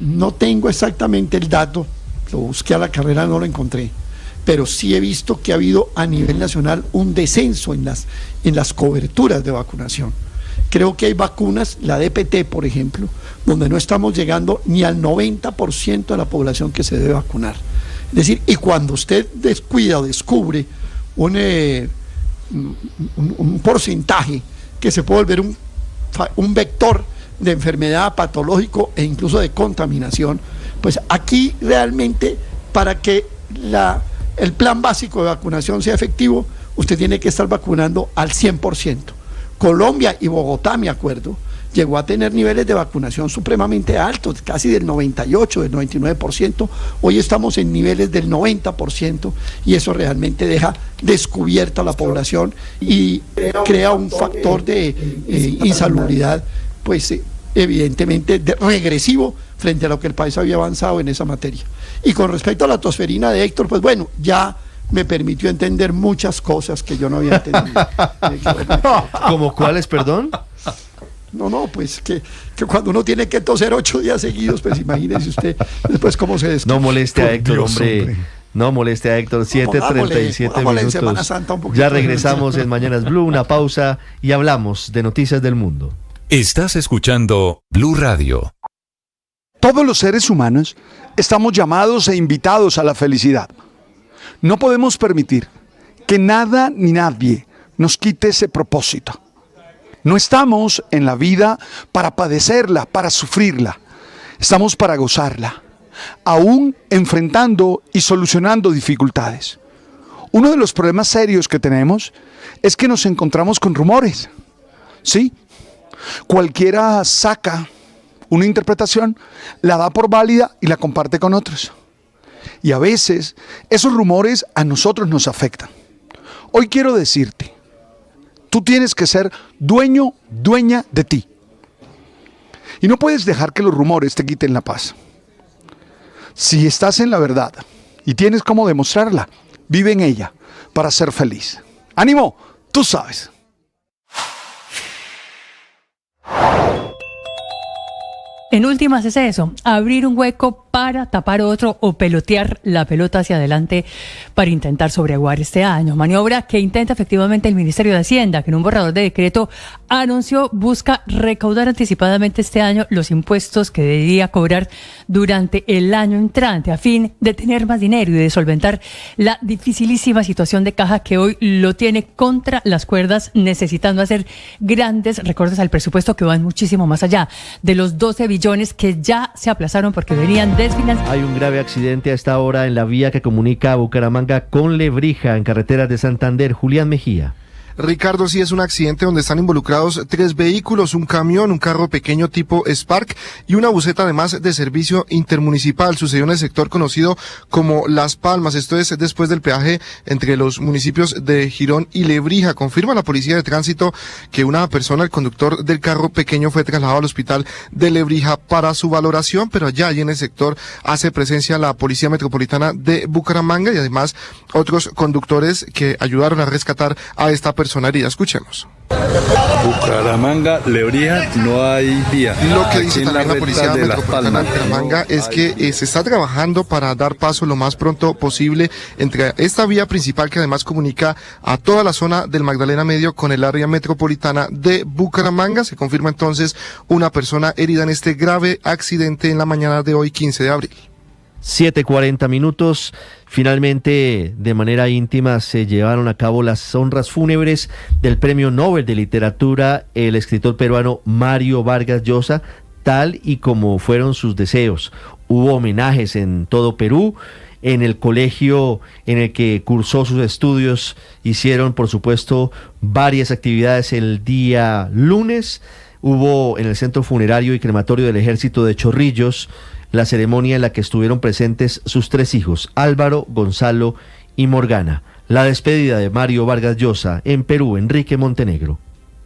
No tengo exactamente el dato, lo busqué a la carrera, no lo encontré, pero sí he visto que ha habido a nivel nacional un descenso en las coberturas de vacunación. Creo que hay vacunas, la DPT por ejemplo, donde no estamos llegando ni al 90% de la población que se debe vacunar. Es decir, y cuando usted descuida o descubre un porcentaje que se puede volver un vector de enfermedad patológico e incluso de contaminación, pues aquí realmente para que el plan básico de vacunación sea efectivo, usted tiene que estar vacunando al 100%. Colombia y Bogotá, me acuerdo, llegó a tener niveles de vacunación supremamente altos, casi del 98, del 99%. Hoy estamos en niveles del 90% y eso realmente deja descubierta la población y crea un factor de insalubridad, pues evidentemente regresivo frente a lo que el país había avanzado en esa materia. Y con respecto a la tosferina de Héctor, pues bueno, ya me permitió entender muchas cosas que yo no había entendido. ¿Como cuáles, perdón? No, pues que cuando uno tiene que toser 8 días seguidos, pues imagínese usted después cómo se describe. No moleste a Héctor, hombre. No moleste a Héctor. 7:37 minutos. Ya regresamos en Mañanas Blue, una pausa y hablamos de noticias del mundo. Estás escuchando Blue Radio. Todos los seres humanos estamos llamados e invitados a la felicidad. No podemos permitir que nada ni nadie nos quite ese propósito. No estamos en la vida para padecerla, para sufrirla. Estamos para gozarla, aún enfrentando y solucionando dificultades. Uno de los problemas serios que tenemos es que nos encontramos con rumores. ¿Sí? Cualquiera saca una interpretación, la da por válida y la comparte con otros. Y a veces esos rumores a nosotros nos afectan. Hoy quiero decirte, tú tienes que ser dueña de ti. Y no puedes dejar que los rumores te quiten la paz. Si estás en la verdad y tienes cómo demostrarla, vive en ella para ser feliz. ¡Ánimo! Tú sabes. En últimas es eso, abrir un hueco para tapar otro o pelotear la pelota hacia adelante para intentar sobreaguar este año. Maniobra que intenta efectivamente el Ministerio de Hacienda, que en un borrador de decreto anunció busca recaudar anticipadamente este año los impuestos que debería cobrar durante el año entrante a fin de tener más dinero y de solventar la dificilísima situación de caja que hoy lo tiene contra las cuerdas, necesitando hacer grandes recortes al presupuesto que van muchísimo más allá de los 12 billones que ya se aplazaron porque venían desfinanciados. Hay un grave accidente a esta hora en la vía que comunica a Bucaramanga con Lebrija, en carreteras de Santander. Julián Mejía. Ricardo, sí es un accidente donde están involucrados 3 vehículos, un camión, un carro pequeño tipo Spark y una buseta además de servicio intermunicipal. Sucedió en el sector conocido como Las Palmas. Esto es después del peaje entre los municipios de Girón y Lebrija. Confirma la policía de tránsito que una persona, el conductor del carro pequeño, fue trasladado al hospital de Lebrija para su valoración, pero allá en el sector hace presencia la Policía Metropolitana de Bucaramanga y además otros conductores que ayudaron a rescatar a esta persona herida. Escuchemos. Bucaramanga, Lebrija, no hay vía. Lo que dice también la Policía de Metropolitana de Bucaramanga es que se está trabajando para dar paso lo más pronto posible entre esta vía principal que además comunica a toda la zona del Magdalena Medio con el área metropolitana de Bucaramanga. Se confirma entonces una persona herida en este grave accidente en la mañana de hoy, 15 de abril. 7:40 minutos. Finalmente, de manera íntima, se llevaron a cabo las honras fúnebres del Premio Nobel de Literatura, el escritor peruano Mario Vargas Llosa, tal y como fueron sus deseos. Hubo homenajes en todo Perú. En el colegio en el que cursó sus estudios hicieron, por supuesto, varias actividades el día lunes. Hubo en el Centro Funerario y Crematorio del Ejército de Chorrillos la ceremonia en la que estuvieron presentes sus 3 hijos, Álvaro, Gonzalo y Morgana. La despedida de Mario Vargas Llosa en Perú, Enrique Montenegro.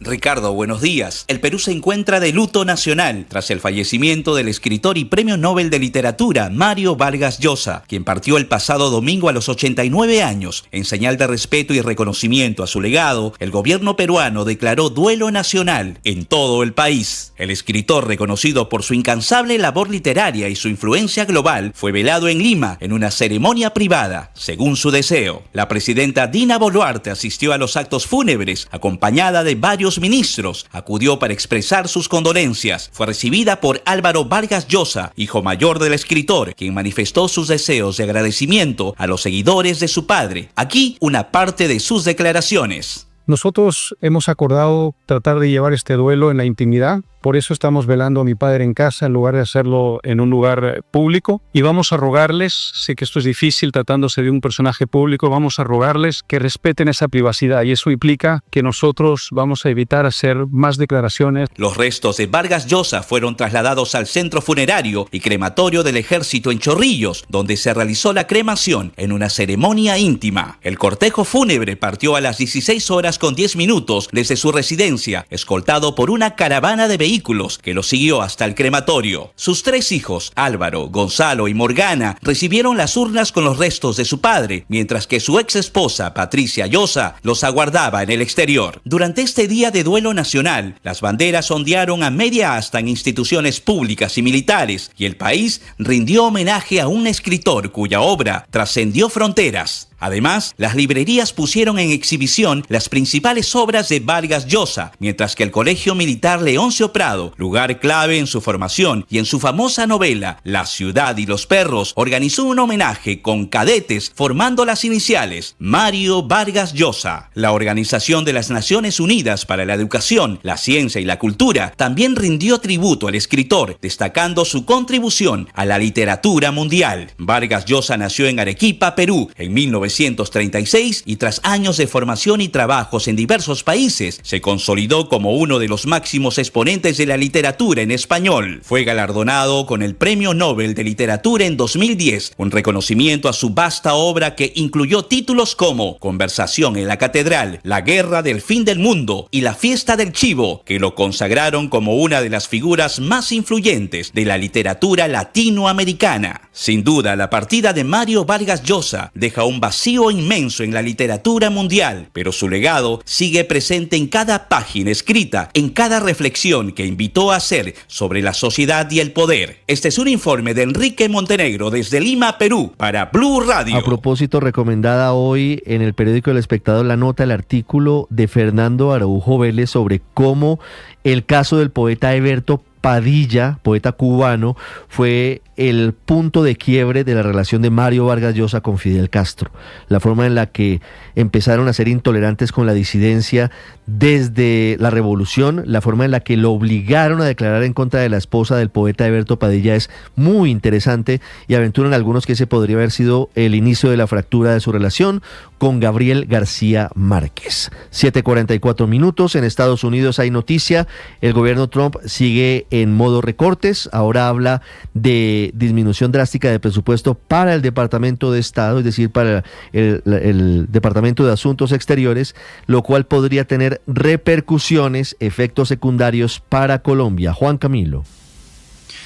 Ricardo, buenos días. El Perú se encuentra de luto nacional tras el fallecimiento del escritor y Premio Nobel de Literatura Mario Vargas Llosa, quien partió el pasado domingo a los 89 años. En señal de respeto y reconocimiento a su legado, el gobierno peruano declaró duelo nacional en todo el país. El escritor, reconocido por su incansable labor literaria y su influencia global, fue velado en Lima en una ceremonia privada, según su deseo. La presidenta Dina Boluarte asistió a los actos fúnebres, acompañada de varios ministros, acudió para expresar sus condolencias. Fue recibida por Álvaro Vargas Llosa, hijo mayor del escritor, quien manifestó sus deseos de agradecimiento a los seguidores de su padre. Aquí una parte de sus declaraciones. Nosotros hemos acordado tratar de llevar este duelo en la intimidad. Por eso estamos velando a mi padre en casa en lugar de hacerlo en un lugar público. Y vamos a rogarles, sé que esto es difícil tratándose de un personaje público, vamos a rogarles que respeten esa privacidad. Y eso implica que nosotros vamos a evitar hacer más declaraciones. Los restos de Vargas Llosa fueron trasladados al Centro Funerario y Crematorio del Ejército en Chorrillos, donde se realizó la cremación en una ceremonia íntima. El cortejo fúnebre partió a las 16:10 desde su residencia, escoltado por una caravana de vehículos que lo siguió hasta el crematorio. Sus 3 hijos, Álvaro, Gonzalo y Morgana, recibieron las urnas con los restos de su padre, mientras que su ex esposa, Patricia Llosa, los aguardaba en el exterior. Durante este día de duelo nacional, las banderas ondearon a media asta en instituciones públicas y militares, y el país rindió homenaje a un escritor cuya obra trascendió fronteras. Además, las librerías pusieron en exhibición las principales obras de Vargas Llosa, mientras que el Colegio Militar Leoncio Prado, lugar clave en su formación y en su famosa novela La ciudad y los perros, organizó un homenaje con cadetes formando las iniciales Mario Vargas Llosa. La Organización de las Naciones Unidas para la Educación, la Ciencia y la Cultura también rindió tributo al escritor, destacando su contribución a la literatura mundial. Vargas Llosa nació en Arequipa, Perú, en 1936 y tras años de formación y trabajos en diversos países, se consolidó como uno de los máximos exponentes de la literatura en español. Fue galardonado con el Premio Nobel de Literatura en 2010, un reconocimiento a su vasta obra que incluyó títulos como Conversación en la Catedral, La Guerra del Fin del Mundo y La Fiesta del Chivo, que lo consagraron como una de las figuras más influyentes de la literatura latinoamericana. Sin duda, la partida de Mario Vargas Llosa deja un vacío inmenso en la literatura mundial, pero su legado sigue presente en cada página escrita, en cada reflexión que invitó a hacer sobre la sociedad y el poder. Este es un informe de Enrique Montenegro desde Lima, Perú, para Blue Radio. A propósito, recomendada hoy en el periódico El Espectador la nota, el artículo de Fernando Araujo Vélez sobre cómo el caso del poeta Eberto Padilla, poeta cubano, fue el punto de quiebre de la relación de Mario Vargas Llosa con Fidel Castro. La forma en la que empezaron a ser intolerantes con la disidencia desde la revolución, la forma en la que lo obligaron a declarar en contra de la esposa del poeta Eberto Padilla es muy interesante y aventuran algunos que ese podría haber sido el inicio de la fractura de su relación con Gabriel García Márquez. 7:44. En Estados Unidos hay noticia. El gobierno Trump sigue en modo recortes. Ahora habla de disminución drástica de presupuesto para el Departamento de Estado, es decir, para el Departamento de Asuntos Exteriores, lo cual podría tener repercusiones, efectos secundarios para Colombia. Juan Camilo.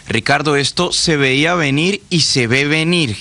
Ricardo, esto se veía venir y se ve venir.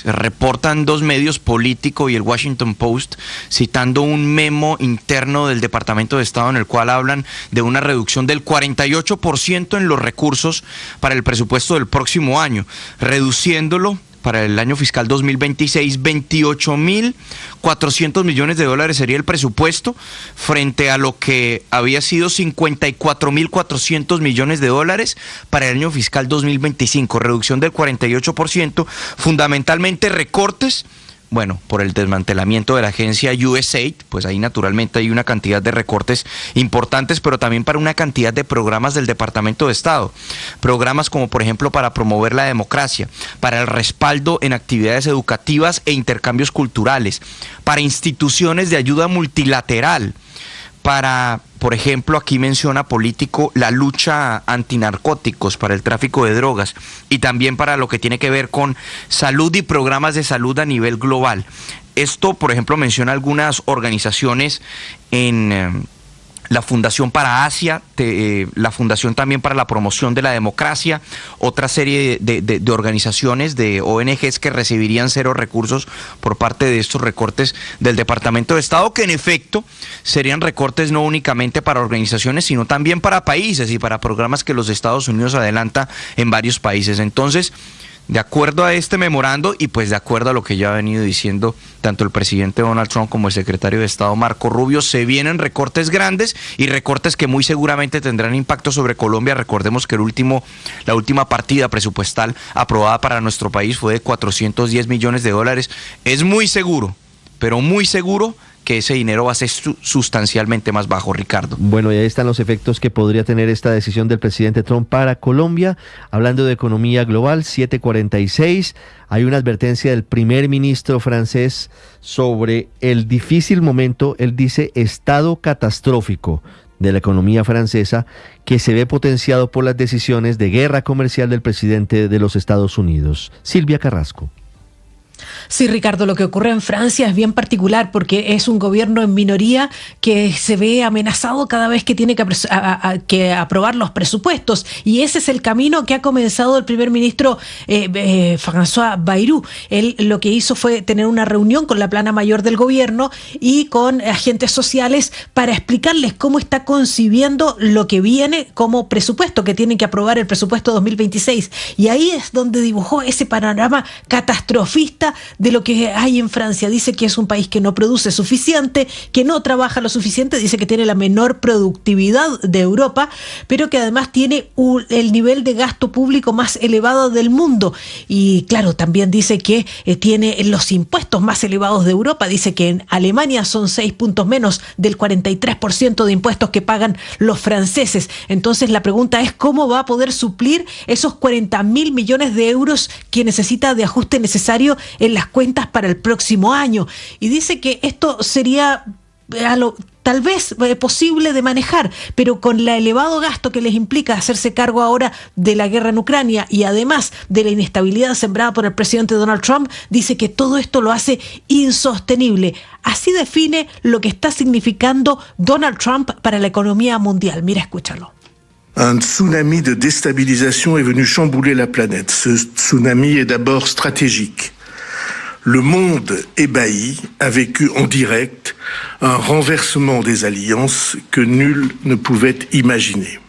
Reportan 2 medios, Político y el Washington Post, citando un memo interno del Departamento de Estado en el cual hablan de una reducción del 48% en los recursos para el presupuesto del próximo año, reduciéndolo para el año fiscal 2026, 28.400 millones de dólares sería el presupuesto, frente a lo que había sido 54.400 millones de dólares para el año fiscal 2025, reducción del 48%, fundamentalmente recortes. Bueno, por el desmantelamiento de la agencia USAID, pues ahí naturalmente hay una cantidad de recortes importantes, pero también para una cantidad de programas del Departamento de Estado. Programas como, por ejemplo, para promover la democracia, para el respaldo en actividades educativas e intercambios culturales, para instituciones de ayuda multilateral, para, por ejemplo, aquí menciona político, la lucha antinarcóticos, para el tráfico de drogas y también para lo que tiene que ver con salud y programas de salud a nivel global. Esto, por ejemplo, menciona algunas organizaciones en la Fundación para Asia, la Fundación también para la Promoción de la Democracia, otra serie de organizaciones, de ONGs que recibirían cero recursos por parte de estos recortes del Departamento de Estado, que en efecto serían recortes no únicamente para organizaciones, sino también para países y para programas que los Estados Unidos adelanta en varios países. Entonces, de acuerdo a este memorando y pues de acuerdo a lo que ya ha venido diciendo tanto el presidente Donald Trump como el secretario de Estado Marco Rubio, se vienen recortes grandes y recortes que muy seguramente tendrán impacto sobre Colombia. Recordemos que la última partida presupuestal aprobada para nuestro país fue de 410 millones de dólares. Es muy seguro, pero muy seguro que ese dinero va a ser sustancialmente más bajo, Ricardo. Bueno, y ahí están los efectos que podría tener esta decisión del presidente Trump para Colombia. Hablando de economía global, 7:46, hay una advertencia del primer ministro francés sobre el difícil momento, él dice, estado catastrófico de la economía francesa, que se ve potenciado por las decisiones de guerra comercial del presidente de los Estados Unidos. Silvia Carrasco. Sí, Ricardo, lo que ocurre en Francia es bien particular porque es un gobierno en minoría que se ve amenazado cada vez que tiene que aprobar los presupuestos, y ese es el camino que ha comenzado el primer ministro François Bayrou. Él lo que hizo fue tener una reunión con la plana mayor del gobierno y con agentes sociales para explicarles cómo está concibiendo lo que viene como presupuesto, que tienen que aprobar el presupuesto 2026, y ahí es donde dibujó ese panorama catastrofista de lo que hay en Francia. Dice que es un país que no produce suficiente, que no trabaja lo suficiente, dice que tiene la menor productividad de Europa, pero que además tiene el nivel de gasto público más elevado del mundo. Y claro, también dice que tiene los impuestos más elevados de Europa. Dice que en Alemania son 6 puntos menos del 43% de impuestos que pagan los franceses. Entonces la pregunta es cómo va a poder suplir esos 40.000 millones de euros que necesita de ajuste necesario en las cuentas para el próximo año. Y dice que esto sería tal vez posible de manejar, pero con el elevado gasto que les implica hacerse cargo ahora de la guerra en Ucrania y además de la inestabilidad sembrada por el presidente Donald Trump, dice que todo esto lo hace insostenible. Así define lo que está significando Donald Trump para la economía mundial. Mira, escúchalo. Un tsunami de déstabilisation est venu chambouler la planète. Ce tsunami est d'abord stratégique. Le monde ébahi a vécu en direct un renversement des alliances que nul ne pouvait imaginer.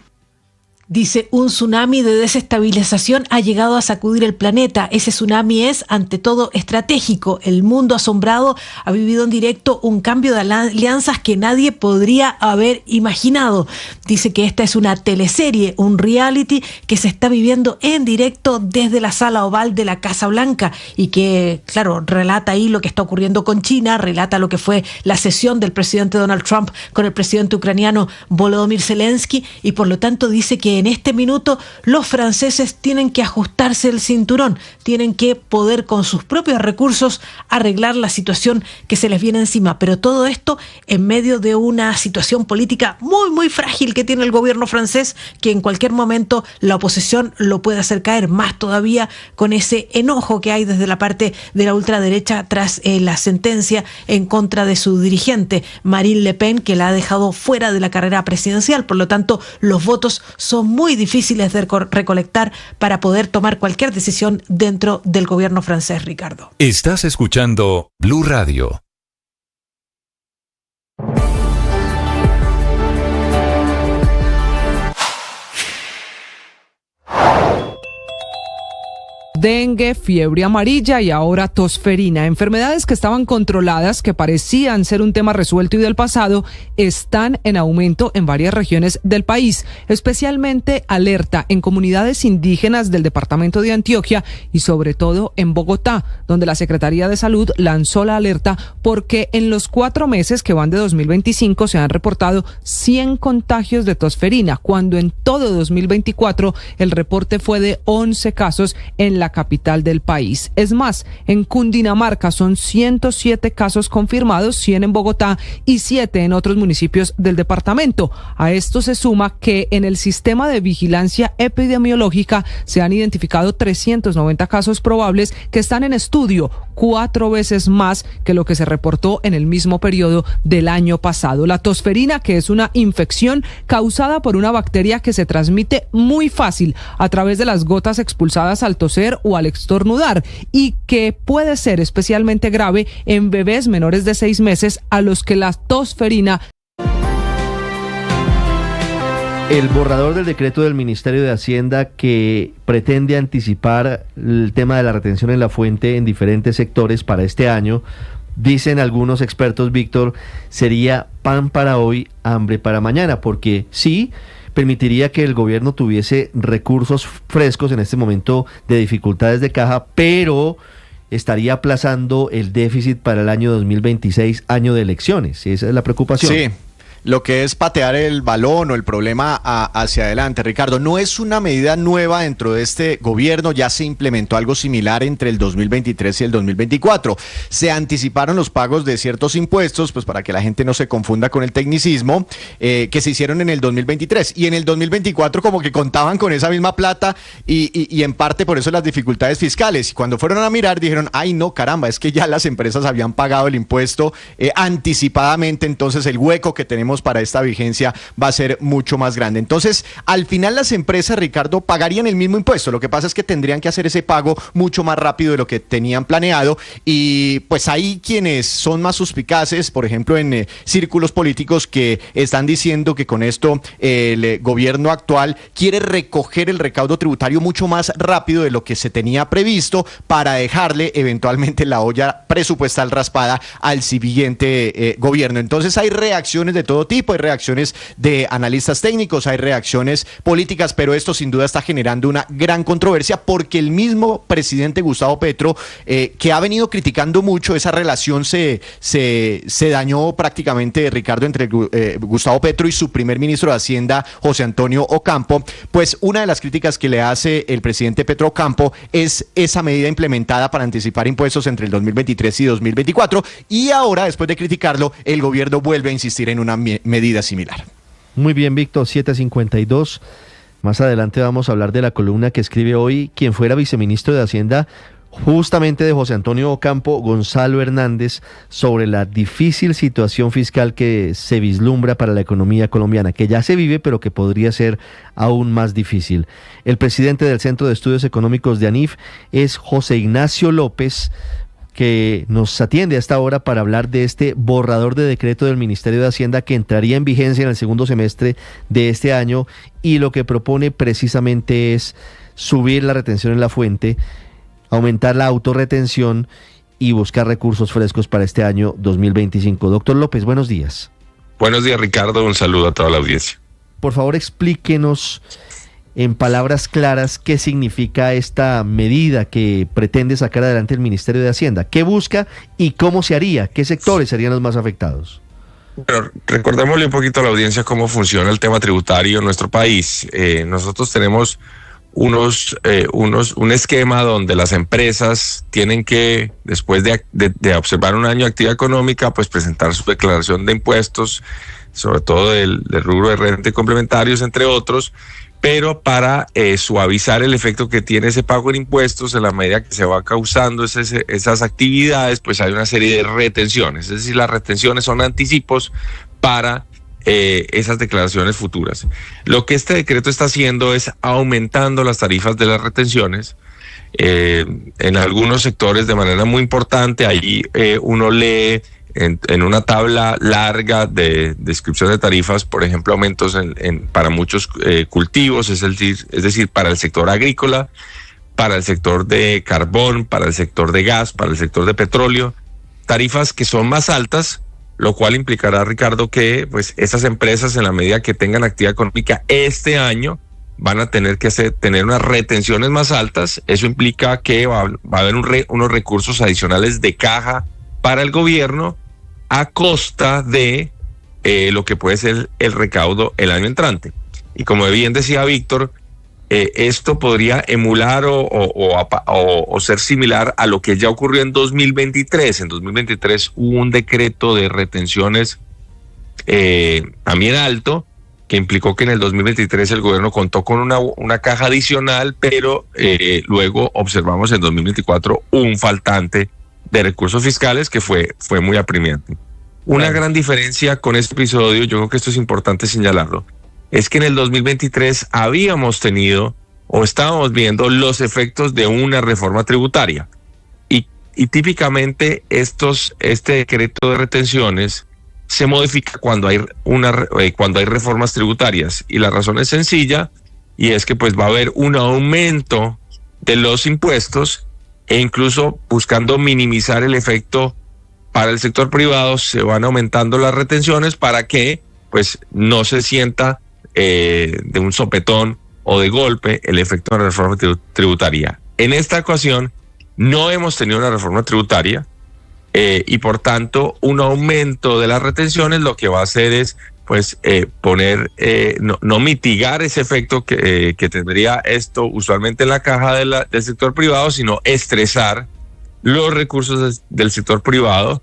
Dice, un tsunami de desestabilización ha llegado a sacudir el planeta. Ese tsunami es, ante todo, estratégico. El mundo asombrado ha vivido en directo un cambio de alianzas que nadie podría haber imaginado. Dice que esta es una teleserie, un reality que se está viviendo en directo desde la sala oval de la Casa Blanca y que, claro, relata ahí lo que está ocurriendo con China, relata lo que fue la sesión del presidente Donald Trump con el presidente ucraniano Volodymyr Zelensky, y por lo tanto dice que en este minuto los franceses tienen que ajustarse el cinturón, tienen que poder con sus propios recursos arreglar la situación que se les viene encima, pero todo esto en medio de una situación política muy muy frágil que tiene el gobierno francés, que en cualquier momento la oposición lo puede hacer caer, más todavía con ese enojo que hay desde la parte de la ultraderecha tras la sentencia en contra de su dirigente Marine Le Pen, que la ha dejado fuera de la carrera presidencial. Por lo tanto, los votos son muy difíciles de recolectar para poder tomar cualquier decisión dentro del gobierno francés, Ricardo. Estás escuchando Blue Radio. dengue, fiebre amarilla y ahora tosferina. Enfermedades que estaban controladas, que parecían ser un tema resuelto y del pasado, están en aumento en varias regiones del país, especialmente alerta en comunidades indígenas del departamento de Antioquia y sobre todo en Bogotá, donde la Secretaría de Salud lanzó la alerta porque en los 4 meses que van de 2025 se han reportado 100 contagios de tosferina, cuando en todo 2024 el reporte fue de 11 casos en la capital del país. Es más, en Cundinamarca son 107 casos confirmados, 100 en Bogotá y 7 en otros municipios del departamento. A esto se suma que en el sistema de vigilancia epidemiológica se han identificado 390 casos probables que están en estudio, 4 veces más que lo que se reportó en el mismo periodo del año pasado. La tosferina, que es una infección causada por una bacteria que se transmite muy fácil a través de las gotas expulsadas al toser o al estornudar y que puede ser especialmente grave en bebés menores de 6 meses a los que la tosferina. El borrador del decreto del Ministerio de Hacienda que pretende anticipar el tema de la retención en la fuente en diferentes sectores para este año, dicen algunos expertos, Víctor, sería pan para hoy, hambre para mañana, porque sí permitiría que el gobierno tuviese recursos frescos en este momento de dificultades de caja, pero estaría aplazando el déficit para el año 2026, año de elecciones. Esa es la preocupación. Sí. Lo que es patear el balón o el problema hacia adelante, Ricardo, no es una medida nueva dentro de este gobierno, ya se implementó algo similar entre el 2023 y el 2024. Se anticiparon los pagos de ciertos impuestos, pues para que la gente no se confunda con el tecnicismo, que se hicieron en el 2023. Y en el 2024 como que contaban con esa misma plata y en parte por eso las dificultades fiscales. Y cuando fueron a mirar dijeron, ay no, caramba, es que ya las empresas habían pagado el impuesto anticipadamente, entonces el hueco que tenemos para esta vigencia va a ser mucho más grande. Entonces, al final las empresas, Ricardo, pagarían el mismo impuesto. Lo que pasa es que tendrían que hacer ese pago mucho más rápido de lo que tenían planeado y pues hay quienes son más suspicaces, por ejemplo, en círculos políticos que están diciendo que con esto el gobierno actual quiere recoger el recaudo tributario mucho más rápido de lo que se tenía previsto para dejarle eventualmente la olla presupuestal raspada al siguiente gobierno. Entonces hay reacciones de todo tipo, hay reacciones de analistas técnicos, hay reacciones políticas, pero esto sin duda está generando una gran controversia porque el mismo presidente Gustavo Petro, que ha venido criticando mucho esa relación, se dañó prácticamente, Ricardo, entre Gustavo Petro y su primer ministro de Hacienda, José Antonio Ocampo. Pues una de las críticas que le hace el presidente Petro Ocampo es esa medida implementada para anticipar impuestos entre el 2023 y 2024 y ahora, después de criticarlo, el gobierno vuelve a insistir en una medida similar. Muy bien, Víctor, 7:52. Más adelante vamos a hablar de la columna que escribe hoy quien fuera viceministro de Hacienda, justamente de José Antonio Ocampo, Gonzalo Hernández, sobre la difícil situación fiscal que se vislumbra para la economía colombiana, que ya se vive, pero que podría ser aún más difícil. El presidente del Centro de Estudios Económicos de ANIF es José Ignacio López, que nos atiende a esta hora para hablar de este borrador de decreto del Ministerio de Hacienda que entraría en vigencia en el segundo semestre de este año y lo que propone precisamente es subir la retención en la fuente, aumentar la autorretención y buscar recursos frescos para este año 2025. Doctor López, buenos días. Buenos días, Ricardo. Un saludo a toda la audiencia. Por favor, explíquenos en palabras claras qué significa esta medida que pretende sacar adelante el Ministerio de Hacienda. ¿Qué busca y cómo se haría? ¿Qué sectores serían los más afectados? Bueno, recordémosle un poquito a la audiencia cómo funciona el tema tributario en nuestro país. Nosotros tenemos un esquema donde las empresas tienen que, después de observar un año de actividad económica, pues presentar su declaración de impuestos, sobre todo del rubro de renta y complementarios, entre otros, pero para suavizar el efecto que tiene ese pago en impuestos en la medida que se va causando esas actividades, pues hay una serie de retenciones. Es decir, las retenciones son anticipos para esas declaraciones futuras. Lo que este decreto está haciendo es aumentando las tarifas de las retenciones en algunos sectores de manera muy importante. Allí uno lee en una tabla larga de descripción de tarifas, por ejemplo, aumentos para muchos cultivos, es decir, para el sector agrícola, para el sector de carbón, para el sector de gas, para el sector de petróleo, tarifas que son más altas, lo cual implicará, Ricardo, que pues esas empresas, en la medida que tengan actividad económica este año, van a tener que tener unas retenciones más altas. Eso implica que va a haber unos recursos adicionales de caja para el gobierno a costa de lo que puede ser el recaudo el año entrante. Y como bien decía Víctor, esto podría emular o ser similar a lo que ya ocurrió en 2023. En 2023 hubo un decreto de retenciones también alto, que implicó que en el 2023 el gobierno contó con una caja adicional, pero luego observamos en 2024 un faltante de recursos fiscales que fue muy apremiante. Una gran diferencia con este episodio, yo creo que esto es importante señalarlo, es que en el 2023 habíamos tenido o estábamos viendo los efectos de una reforma tributaria. Y típicamente este decreto de retenciones se modifica cuando hay reformas tributarias, y la razón es sencilla, y es que pues va a haber un aumento de los impuestos, e incluso buscando minimizar el efecto para el sector privado, se van aumentando las retenciones para que pues no se sienta de un sopetón o de golpe el efecto de la reforma tributaria. En esta ocasión no hemos tenido una reforma tributaria, y por tanto un aumento de las retenciones lo que va a hacer es pues no mitigar ese efecto que tendría esto usualmente en la caja del sector privado, sino estresar los recursos del sector privado,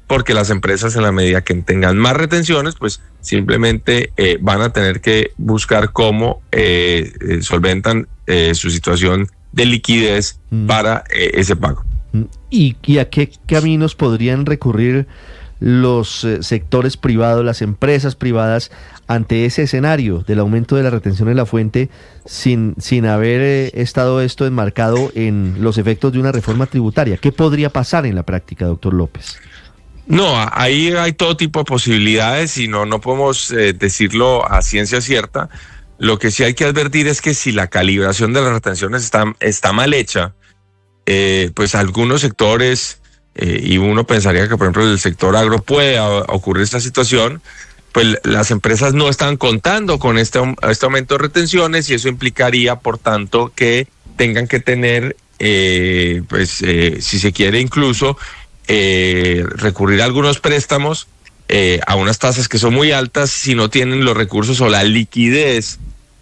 porque las empresas, en la medida que tengan más retenciones, pues simplemente van a tener que buscar cómo solventan su situación de liquidez para ese pago. ¿Y a qué caminos podrían recurrir los sectores privados, las empresas privadas, ante ese escenario del aumento de la retención en la fuente, sin haber estado esto enmarcado en los efectos de una reforma tributaria? ¿Qué podría pasar en la práctica, doctor López? No, ahí hay todo tipo de posibilidades y no podemos decirlo a ciencia cierta. Lo que sí hay que advertir es que si la calibración de las retenciones está mal hecha, pues algunos sectores, y uno pensaría que por ejemplo en el sector agro puede ocurrir esta situación, pues las empresas no están contando con este aumento de retenciones, y eso implicaría por tanto que tengan que tener, si se quiere incluso, recurrir a algunos préstamos a unas tasas que son muy altas si no tienen los recursos o la liquidez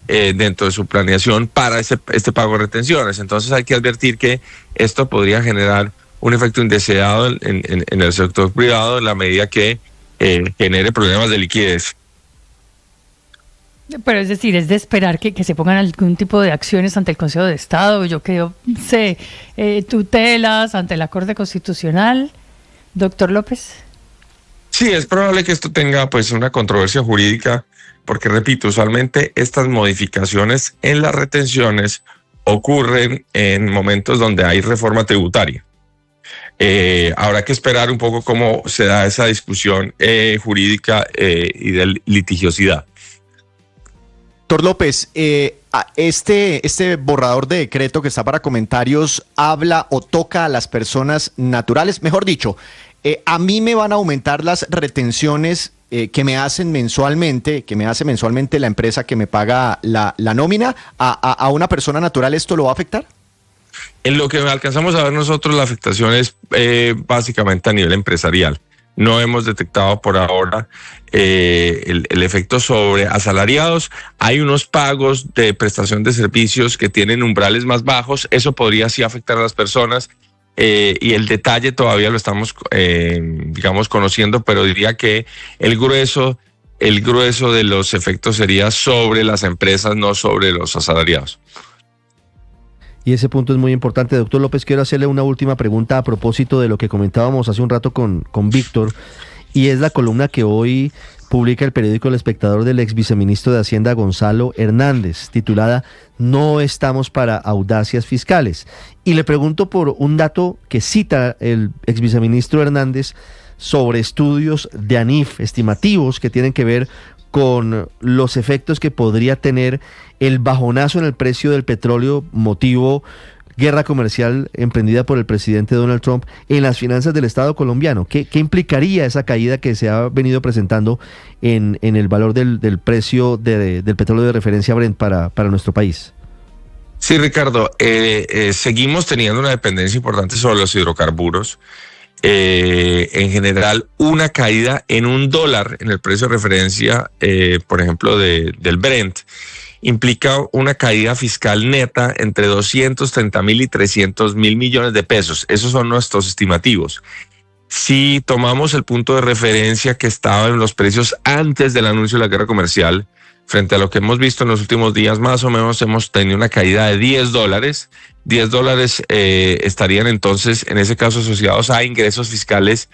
dentro de su planeación para este pago de retenciones. Entonces hay que advertir que esto podría generar un efecto indeseado en el sector privado en la medida que genere problemas de liquidez. Pero es decir, es de esperar que se pongan algún tipo de acciones ante el Consejo de Estado, tutelas ante la Corte Constitucional, doctor López. Sí, es probable que esto tenga pues una controversia jurídica, porque repito, usualmente estas modificaciones en las retenciones ocurren en momentos donde hay reforma tributaria. Habrá que esperar un poco cómo se da esa discusión jurídica y de litigiosidad. Doctor López, este borrador de decreto que está para comentarios habla o toca a las personas naturales, mejor dicho, a mí me van a aumentar las retenciones que me hace mensualmente la empresa que me paga la nómina. ¿A una persona natural esto lo va a afectar? En lo que alcanzamos a ver nosotros, la afectación es básicamente a nivel empresarial. No hemos detectado por ahora el efecto sobre asalariados. Hay unos pagos de prestación de servicios que tienen umbrales más bajos. Eso podría sí afectar a las personas. Y el detalle todavía lo estamos, conociendo, pero diría que el grueso de los efectos sería sobre las empresas, no sobre los asalariados. Y ese punto es muy importante. Doctor López, quiero hacerle una última pregunta a propósito de lo que comentábamos hace un rato con Víctor, y es la columna que hoy publica el periódico El Espectador del ex viceministro de Hacienda Gonzalo Hernández, titulada "No estamos para audacias fiscales". Y le pregunto por un dato que cita el ex viceministro Hernández sobre estudios de ANIF estimativos que tienen que ver con los efectos que podría tener el bajonazo en el precio del petróleo, motivo guerra comercial emprendida por el presidente Donald Trump en las finanzas del Estado colombiano? ¿Qué implicaría esa caída que se ha venido presentando en el valor del precio del petróleo de referencia Brent para nuestro país? Sí, Ricardo, seguimos teniendo una dependencia importante sobre los hidrocarburos. En general, una caída en $1 en el precio de referencia, por ejemplo, del Brent, implica una caída fiscal neta entre 230.000 y 300.000 millones de pesos. Esos son nuestros estimativos. Si tomamos el punto de referencia que estaba en los precios antes del anuncio de la guerra comercial, frente a lo que hemos visto en los últimos días, más o menos hemos tenido una caída de $10. $10 estarían entonces, en ese caso, asociados a ingresos fiscales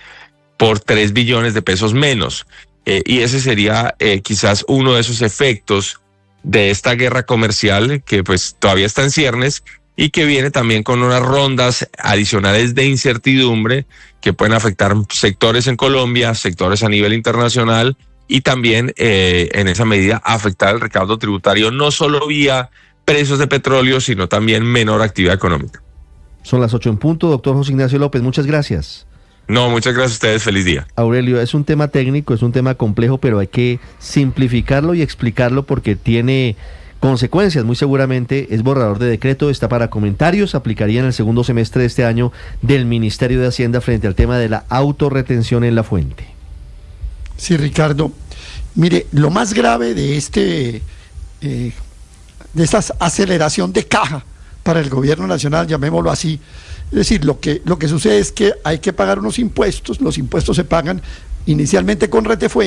por 3 billones de pesos menos. Y ese sería quizás uno de esos efectos de esta guerra comercial que pues todavía está en ciernes y que viene también con unas rondas adicionales de incertidumbre que pueden afectar sectores en Colombia, sectores a nivel internacional y también en esa medida afectar el recaudo tributario no solo vía precios de petróleo, sino también menor actividad económica. Son las 8 en punto, doctor José Ignacio López, muchas gracias. No, muchas gracias a ustedes, feliz día. Aurelio, es un tema técnico, es un tema complejo, pero hay que simplificarlo y explicarlo porque tiene consecuencias, muy seguramente. Es borrador de decreto, está para comentarios, aplicaría en el segundo semestre de este año del Ministerio de Hacienda frente al tema de la autorretención en la fuente. Sí, Ricardo. Mire, lo más grave de esta aceleración de caja para el gobierno nacional, llamémoslo así, es decir, lo que sucede es que hay que pagar unos impuestos, los impuestos se pagan inicialmente con retefuente,